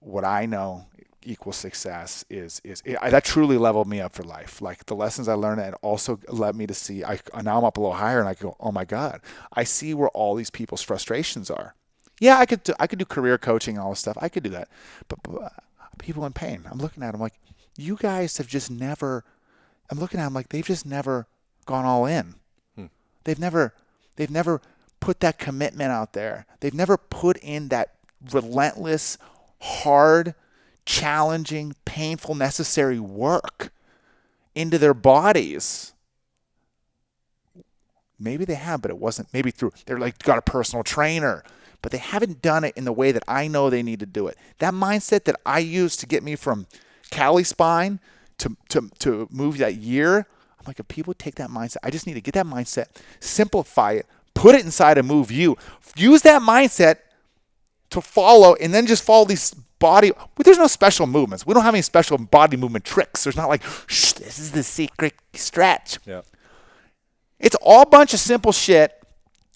what I know equals success that truly leveled me up for life. Like the lessons I learned, and also led me to see, now I'm up a little higher and I go, oh my God, I see where all these people's frustrations are. Yeah, I could do career coaching and all this stuff. I could do that. But people in pain, I'm looking at them like, you guys have just never, I'm looking at them like they've just never gone all in. They've never put that commitment out there. They've never put in that relentless, hard, challenging, painful, necessary work into their bodies. Maybe they have, but it wasn't. Maybe they're like got a personal trainer, but they haven't done it in the way that I know they need to do it. That mindset that I used to get me from Cali Spine to move that year, I'm like, if people take that mindset, I just need to get that mindset, simplify it, put it inside of MoveU, use that mindset to follow, and then just follow these body. There's no special movements. We don't have any special body movement tricks. There's not like, this is the secret stretch. Yeah. It's all a bunch of simple shit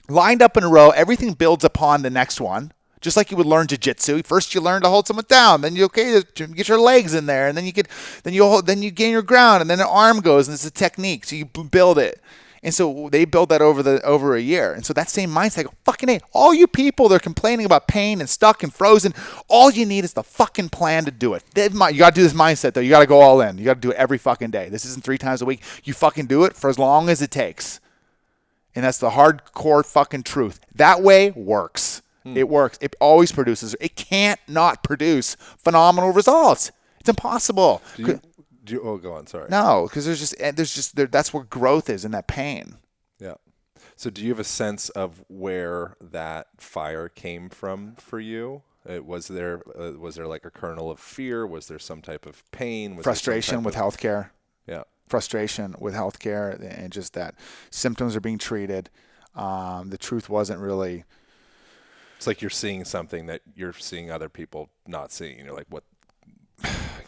lined up in a row. Everything builds upon the next one. Just like you would learn jiu-jitsu. First you learn to hold someone down, then you get your legs in there, and then you gain your ground, and then an arm goes, and it's a technique. So you build it. And so they built that over a year. And so that same mindset, fucking A, all you people that are complaining about pain and stuck and frozen, all you need is the fucking plan to do it. You got to do this mindset, though. You got to go all in. You got to do it every fucking day. This isn't 3 times a week. You fucking do it for as long as it takes. And that's the hardcore fucking truth. That way works. It works. It always produces. It can't not produce phenomenal results. It's impossible. Go on. Sorry. No, because that's where growth is, in that pain. Yeah. So do you have a sense of where that fire came from for you? Was there like a kernel of fear? Was there some type of pain? Frustration with healthcare. Yeah. Frustration with healthcare, and just that symptoms are being treated. The truth wasn't really. It's like you're seeing something that you're seeing other people not seeing. You're like, what?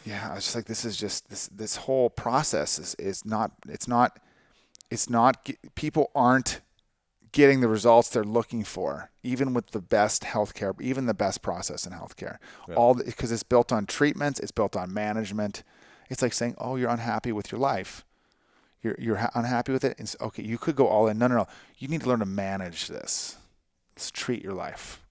Yeah, I was just like, this is just this whole process is not people aren't getting the results they're looking for, even with the best healthcare, even the best process in healthcare. Yeah. Because it's built on treatments, it's built on management. It's like saying, oh, you're unhappy with your life. You're unhappy with it. It's okay. You could go all in. No. You need to learn to manage this. Let's treat your life.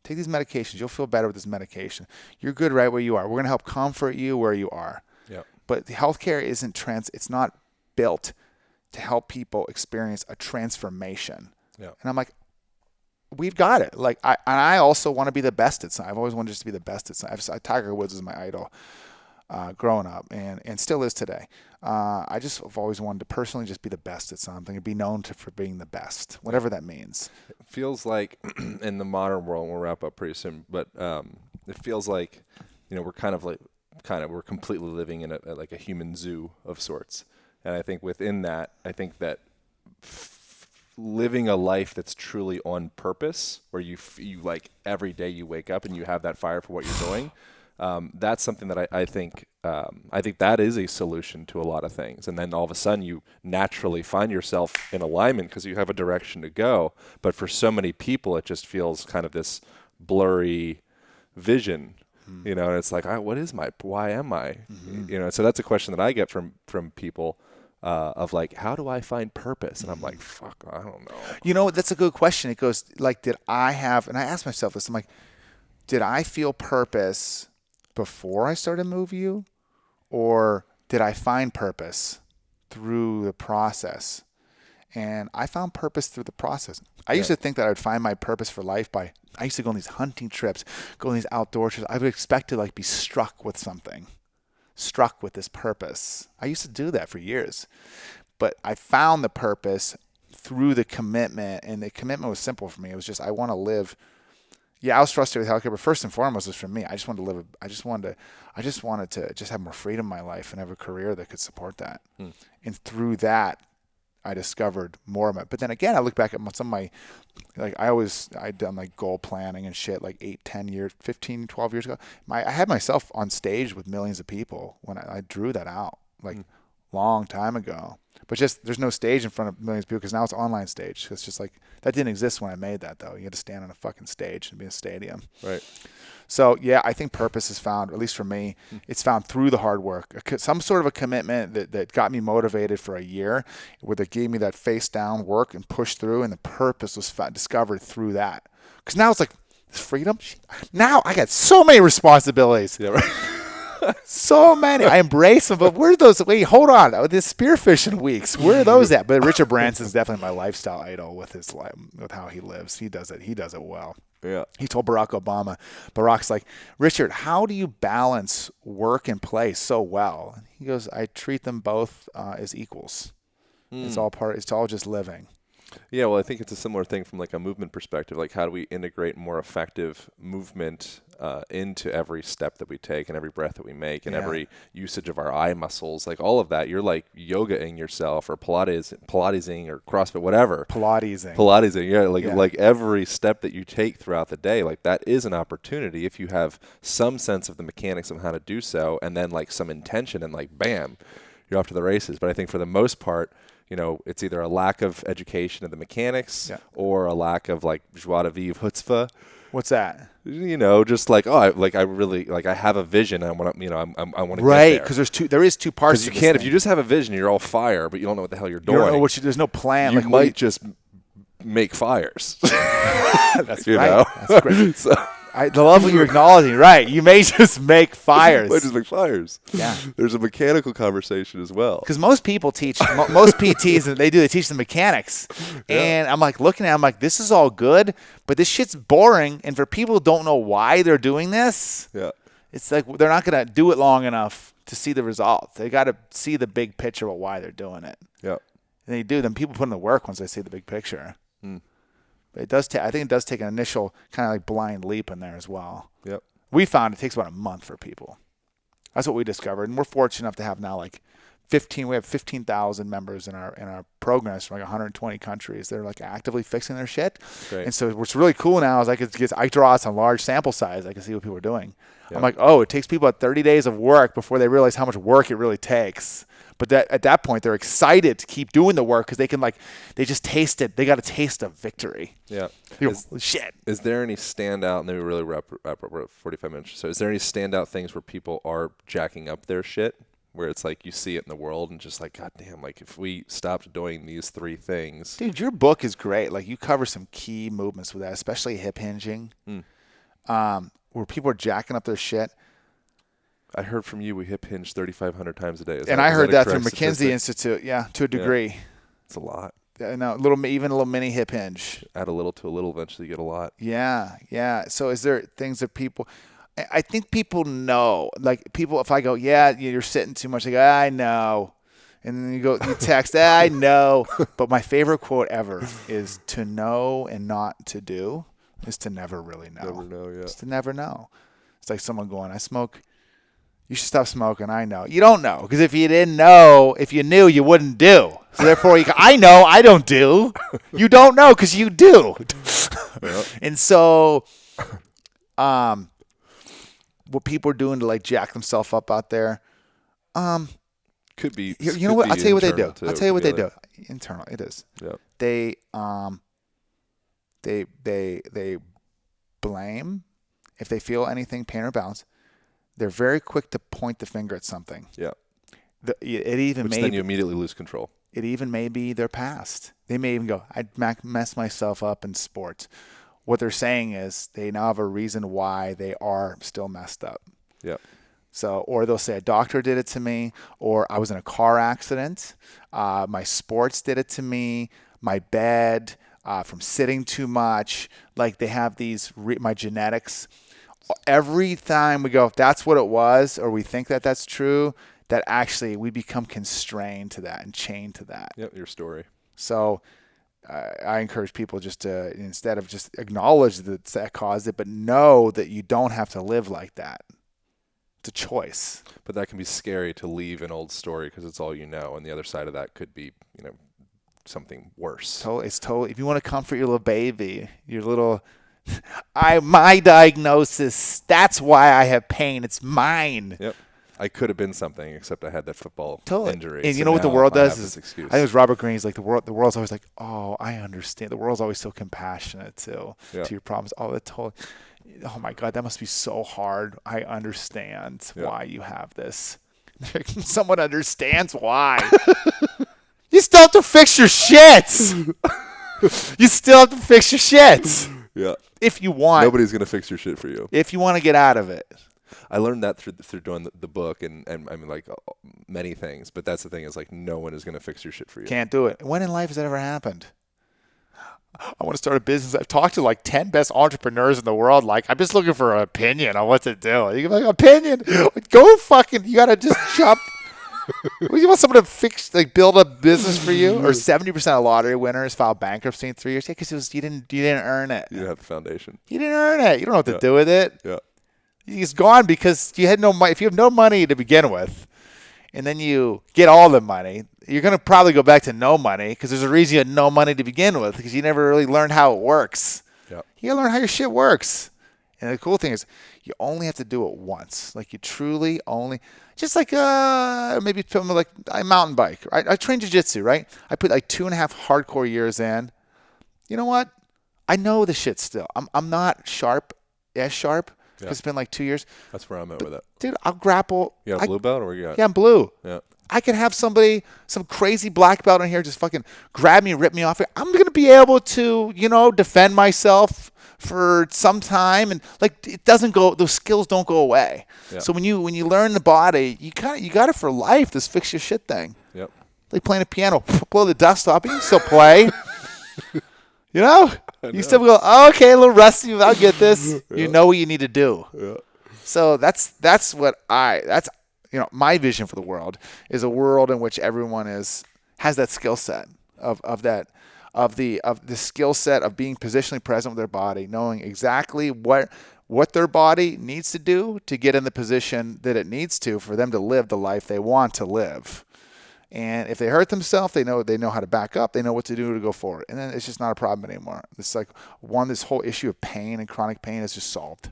Take these medications. You'll feel better with this medication. You're good right where you are. We're going to help comfort you where you are. Yep. But healthcare it's not built to help people experience a transformation. Yep. And I'm like, we've got it. Like, I also want to be the best at something. I've always wanted just to be the best at something. Tiger Woods is my idol growing up and still is today. I've always wanted to personally just be the best at something and be known for being the best, whatever that means. It feels like in the modern world, we'll wrap up pretty soon, but it feels like, we're we're completely living in a human zoo of sorts. And I think within that, living a life that's truly on purpose, where you like every day you wake up and you have that fire for what you're doing, that's something that I think that is a solution to a lot of things. And then all of a sudden you naturally find yourself in alignment because you have a direction to go. But for so many people, it just feels kind of this blurry vision, and it's like, why am I? So that's a question that I get from people. Of like, how do I find purpose? And I'm like, fuck, I don't know. That's a good question. It goes like, and I asked myself this, I'm like, did I feel purpose before I started MoveU, or did I find purpose through the process? And I found purpose through the process. I used to think that I would find my purpose for life I used to go on these hunting trips, go on these outdoor trips. I would expect to be struck with something. Struck with this purpose. I used to do that for years, but I found the purpose through the commitment, and the commitment was simple for me. It was just, I want to live. Yeah, I was frustrated with healthcare, but first and foremost was for me. I just wanted to live. I just wanted to just have more freedom in my life and have a career that could support that. And through that, I discovered more of it. But then again, I look back at some of my, I'd done goal planning and shit 8, 10 years, 15, 12 years ago. I had myself on stage with millions of people when I drew that out long time ago. But just, there's no stage in front of millions of people because now it's online stage. It's just that didn't exist when I made that though. You had to stand on a fucking stage and be in a stadium. Right. So yeah, I think purpose is found, at least for me, it's found through the hard work. Some sort of a commitment that got me motivated for a year, where they gave me that face down work and push through, and the purpose was discovered through that. Because now it's like, freedom? Now I got so many responsibilities. Yeah, right. So many. I embrace them, but where are those? Wait, hold on. The spearfishing weeks, where are those at? But Richard Branson's definitely my lifestyle idol with his life, with how he lives. He does it well. Yeah. He told Barack Obama, Barack's like, Richard, how do you balance work and play so well? He goes, I treat them both as equals. It's all just living. Yeah, well, I think it's a similar thing from a movement perspective. How do we integrate more effective movement into every step that we take and every breath that we make and every usage of our eye muscles? All of that, you're yogaing yourself or Pilatesing or CrossFit, whatever. Pilatesing, yeah. Every step that you take throughout the day, that is an opportunity if you have some sense of the mechanics of how to do so, and then some intention, and bam, you're off to the races. But I think for the most part, it's either a lack of education of the mechanics or a lack of joie de vivre, chutzpah. What's that? Just I really I have a vision. I want to, I want to right, get there. Because there is two parts. Because you can't, if you just have a vision, you're all fire, but you don't know what the hell you're doing. You don't know there's no plan. You might just make fires. That's right. That's great. So. I love what you're acknowledging. Right. You may just make fires. You might just make fires. Yeah. There's a mechanical conversation as well. Because most people teach, most PTs, they teach the mechanics. Yeah. And I'm looking at it, this is all good, but this shit's boring. And for people who don't know why they're doing this, it's they're not going to do it long enough to see the results. They got to see the big picture of why they're doing it. Yeah. And they do. Then people put in the work once they see the big picture. But it does I think it does take an initial kind of blind leap in there as well. Yep. We found it takes about a month for people. That's what we discovered. And we're fortunate enough to have now we have 15,000 members in our programs from 120 countries. They're actively fixing their shit. Great. And so what's really cool now is I draw out some large sample size. I can see what people are doing. Yep. I'm it takes people about 30 days of work before they realize how much work it really takes. But at that point, they're excited to keep doing the work because they can they just taste it. They got a taste of victory. Yeah. Shit. Is there any standout, and then we really wrap up 45 minutes or so, is there any standout things where people are jacking up their shit? where it's like you see it in the world and just like, God damn, like if we stopped doing these 3 things. Dude, your book is great. Like you cover some key movements with that, especially hip hinging, where people are jacking up their shit. I heard from you we hip hinge 3,500 times a day. And I heard that through McKinsey Institute. Yeah, to a degree. Yeah. It's a lot. No, even a little mini hip hinge. Add a little to a little, eventually you get a lot. Yeah. So is there things that people... I think people know. Like people, if I go, yeah, you're sitting too much, they go, I know. And then you text, I know. But my favorite quote ever is to know and not to do is to never really know. Never know, yeah. It's to never know. It's like someone going, I smoke. You should stop smoking. I know. You don't know. Because if you didn't know, if you knew, you wouldn't do. So therefore, you go, I know, I don't do. You don't know because you do. Yep. And so what people are doing to like jack themselves up out there, could be. You know what? I'll tell you what they do. Too, I'll tell you what they do. Internal, it is. Yeah. They blame if they feel anything, pain or balance. They're very quick to point the finger at something. Yeah. Then you immediately lose control. It even may be their past. They may even go, I messed myself up in sports. What they're saying is they now have a reason why they are still messed up. Yeah. So, or they'll say a doctor did it to me, or I was in a car accident. My sports did it to me. My bed, from sitting too much. Like they have these, my genetics. Every time we go, that's what it was, or we think that that's true, that actually we become constrained to that and chained to that. Yep, your story. So I encourage people just to, instead of just acknowledge that caused it, but know that you don't have to live like that. It's a choice. But that can be scary to leave an old story because it's all you know, and the other side of that could be, something worse. It's totally. If you want to comfort your little baby, your little... my diagnosis, that's why I have pain. It's mine. Yep. I could have been something, except I had that football injury. And you know what the world does is, I think it was Robert Greene's like the world's always like, oh, I understand. The world's always so compassionate to your problems. Oh my God, that must be so hard. I understand why you have this. Someone understands why. You still have to fix your shit. You still have to fix your shit. Yeah. If you want. Nobody's going to fix your shit for you. If you want to get out of it. I learned that through doing the book and I mean, like many things. But that's the thing is like no one is going to fix your shit for you. Can't do it. When in life has that ever happened? I want to start a business. I've talked to like 10 best entrepreneurs in the world. Like, I'm just looking for an opinion on what to do. You can be like, opinion? Go fucking, you got to just jump. You want someone to build a business for you? Or 70% of lottery winners file bankruptcy in 3 years? Yeah, because you didn't earn it. You didn't have the foundation. You didn't earn it. You don't know what to do with it. Yeah. It's gone because you had no money. If you have no money to begin with, and then you get all the money, you're going to probably go back to no money because there's a reason you had no money to begin with because you never really learned how it works. Yeah. You got to learn how your shit works. And the cool thing is you only have to do it once. Like you truly only, just like maybe something like I mountain bike. Right? I train jiu-jitsu, right? I put like 2.5 hardcore years in. You know what? I know the shit still. I'm not as sharp. Yeah. It's been like 2 years. That's where I'm at with it. Dude, I'll grapple. You got a blue belt or what you got? Yeah, I'm blue. Yeah. I could have some crazy black belt in here just fucking grab me and rip me off. I'm going to be able to, defend myself for some time. And like, it doesn't go, those skills don't go away. Yeah. So when you learn the body, you got it for life, this fix your shit thing. Yep. Like playing a piano, blow the dust off, but you can still play. You still go, oh, okay, a little rusty, I'll get this. Yeah. You know what you need to do. Yeah. So that's my vision for the world is a world in which everyone has that skill set of the skill set of being positionally present with their body, knowing exactly what their body needs to do to get in the position that it needs to for them to live the life they want to live. And if they hurt themselves, they know how to back up. They know what to do to go forward. And then it's just not a problem anymore. It's like this whole issue of pain and chronic pain is just solved.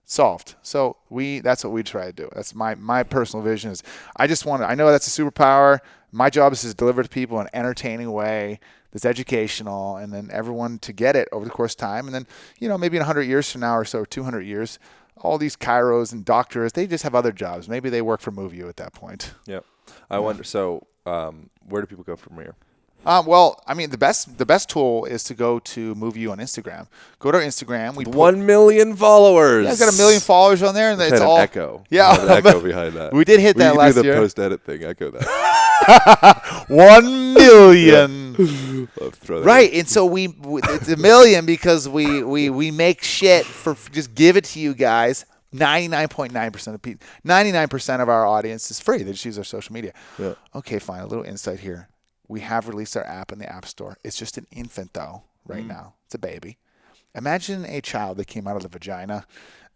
Solved. So that's what we try to do. That's my personal vision is I know that's a superpower. My job is to deliver to people in an entertaining way that's educational, and then everyone to get it over the course of time. And then, maybe in 100 years from now or so, 200 years, all these chiros and doctors, they just have other jobs. Maybe they work for MoveU at that point. Yep. I wonder. So, where do people go from here? Well, I mean, the best tool is to go to MoveU on Instagram. Go to our Instagram. 1 million followers. Yeah, I've got 1 million followers on there, and it's all echo. Yeah, an echo behind that. We did hit that last year. We do the post-edit thing. Echo that. 1 million. Right, in. and so it's 1 million because we make shit for just give it to you guys. 99.9% of people, 99% of our audience is free. They just use our social media. Yeah. Okay, fine. A little insight here. We have released our app in the App Store. It's just an infant, though, right now. It's a baby. Imagine a child that came out of the vagina,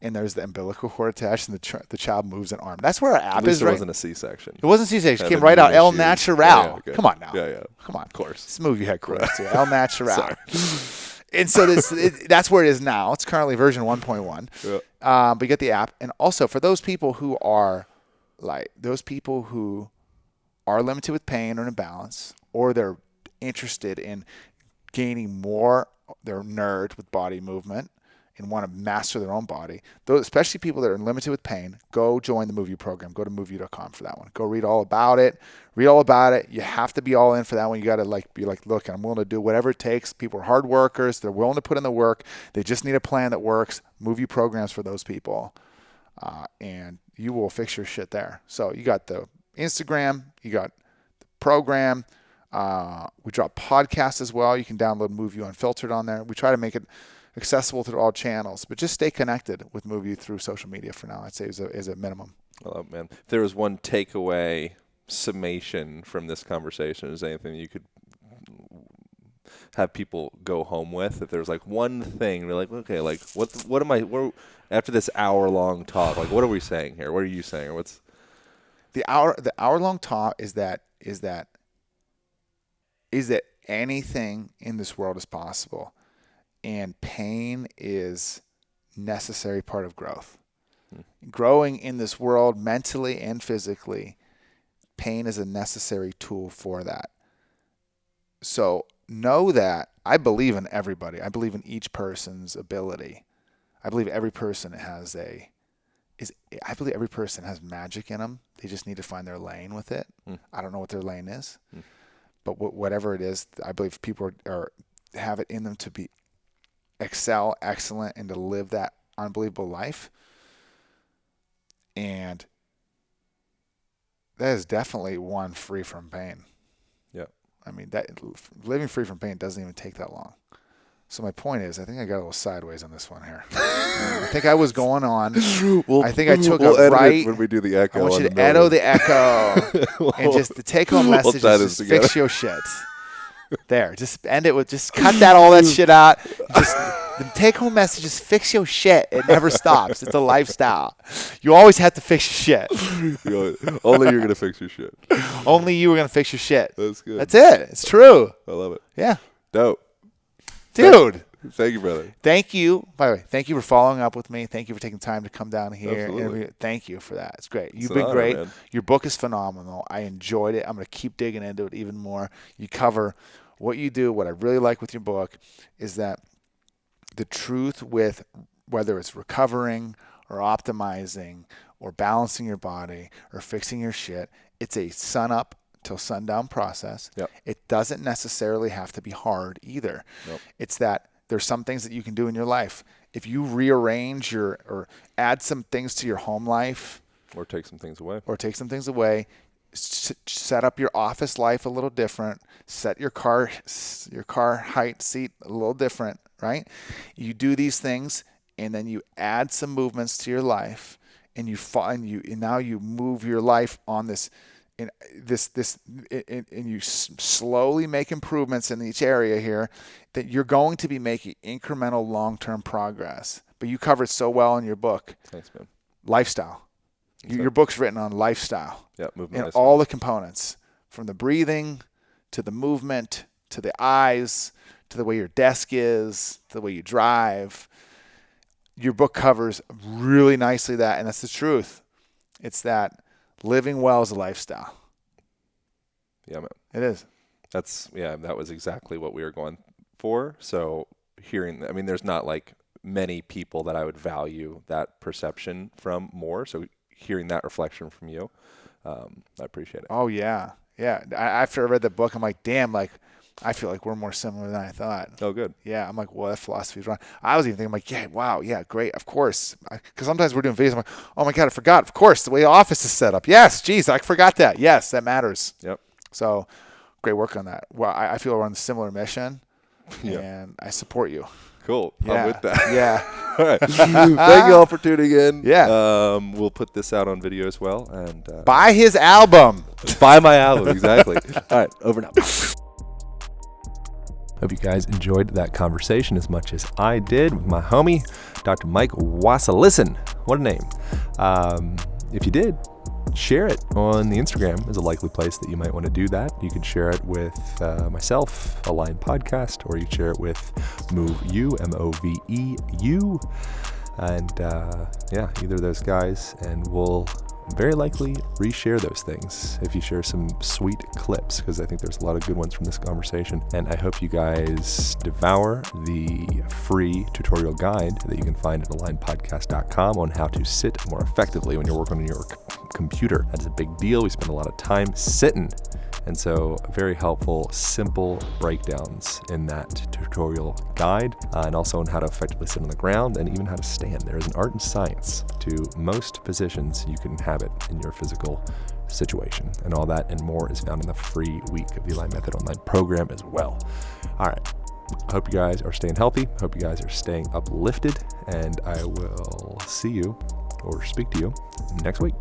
and there's the umbilical cord attached, and the child moves an arm. That's where our app is, right? It wasn't a C-section. It wasn't C-section. It came right out. El Natural. Yeah, Come on now. Yeah. Come on. Of course. This movie had chords too. El Natural. Sorry. And so that's where it is now. It's currently version 1.1. Yeah. But you get the app. And also for those people who are limited with pain or imbalance, or they're interested in gaining more, they're nerd with body movement and want to master their own body, those, especially people that are limited with pain, go join the MoveU program. Go to MoveU.com for that one. Go read all about it. You have to be all in for that one. You got to be like, look, I'm willing to do whatever it takes. People are hard workers. They're willing to put in the work. They just need a plan that works. MoveU programs for those people. And you will fix your shit there. So you got the Instagram, you got the program. We drop podcasts as well. You can download MoveU Unfiltered on there. We try to make it accessible to all channels, but just stay connected with MoveU through social media for now. I'd say is a minimum. I love it, man. If there was one takeaway summation from this conversation, is anything you could have people go home with? If there was like one thing, they're like, okay, like what am I? After this hour-long talk, like what are we saying here? What are you saying? Or what's the hour-long talk is that anything in this world is possible, and pain is necessary part of growth. Growing in this world mentally and physically, pain is a necessary tool for that. So know that I believe in everybody. I believe in each person's ability. I believe every person has every person has magic in them. They just need to find their lane with it. I don't know what their lane is, but whatever it is, I believe people have it in them to be excellent, and to live that unbelievable life. And that is definitely one free from pain. Yeah. I mean, that living free from pain doesn't even take that long. So my point is, I think I got a little sideways on this one here. I think I was going on. I think I took a right. When we do the echo. I want you to echo the echo. And just the take-home message is just fix your shit. There. Just end it with, just cut all that shit out. Just the take-home message is fix your shit. It never stops. It's a lifestyle. You always have to fix your shit. Only you're going to fix your shit. Only you are going to fix your shit. That's good. That's it. It's true. I love it. Yeah. Dope. Dude. Thank you, brother. Thank you. By the way, thank you for following up with me. Thank you for taking time to come down here. Absolutely. Thank you for that. It's great. You've It's been an honor, great. man. Your book is phenomenal. I enjoyed it. I'm going to keep digging into it even more. You cover what you do. What I really like with your book is that the truth with whether it's recovering or optimizing or balancing your body or fixing your shit, it's a sun up till sundown process. Yep. It doesn't necessarily have to be hard either. Nope. It's that there's some things that you can do in your life. If you rearrange or add some things to your home life, or take some things away, set up your office life a little different, set your car height seat a little different, right? You do these things, and then you add some movements to your life, and now you move your life on this. And you slowly make improvements in each area here, that you're going to be making incremental long-term progress. But you cover it so well in your book. Thanks, man. Lifestyle. Your book's written on lifestyle. Yeah, movement. And all the components, from the breathing to the movement to the eyes to the way your desk is to the way you drive. Your book covers really nicely that, and that's the truth. It's that living well is a lifestyle. Yeah, man. It is. That was exactly what we were going for. So there's not like many people that I would value that perception from more. So hearing that reflection from you, I appreciate it. Oh, yeah. Yeah. After I read the book, I'm like, damn, like, I feel like we're more similar than I thought. Oh, good. Yeah. I'm like, well, that philosophy is wrong. I was even thinking, I'm like, yeah, wow, yeah, great, of course. Because sometimes we're doing videos, I'm like, oh my God, I forgot. Of course, the way the office is set up. Yes, geez, I forgot that. Yes, that matters. Yep. So great work on that. Well, I feel we're on a similar mission, and I support you. Cool. Yeah. I'm with that. Yeah. All right. Thank you all for tuning in. Yeah. We'll put this out on video as well. And buy his album. Buy my album. Exactly. All right. Over now. Hope you guys enjoyed that conversation as much as I did with my homie, Dr. Mike Wasilisin. What a name. If you did, share it on the Instagram is a likely place that you might want to do that. You can share it with myself, Align Podcast, or you can share it with MoveU, MoveU. And either of those guys, and we'll very likely reshare those things if you share some sweet clips, because I think there's a lot of good ones from this conversation. And I hope you guys devour the free tutorial guide that you can find at alignpodcast.com on how to sit more effectively when you're working on your computer. That is a big deal. We spend a lot of time sitting. And so very helpful, simple breakdowns in that tutorial guide, and also on how to effectively sit on the ground and even how to stand. There is an art and science to most positions you can inhabit in your physical situation. And all that and more is found in the free week of the Align Method online program as well. All right. I hope you guys are staying healthy. I hope you guys are staying uplifted. And I will see you or speak to you next week.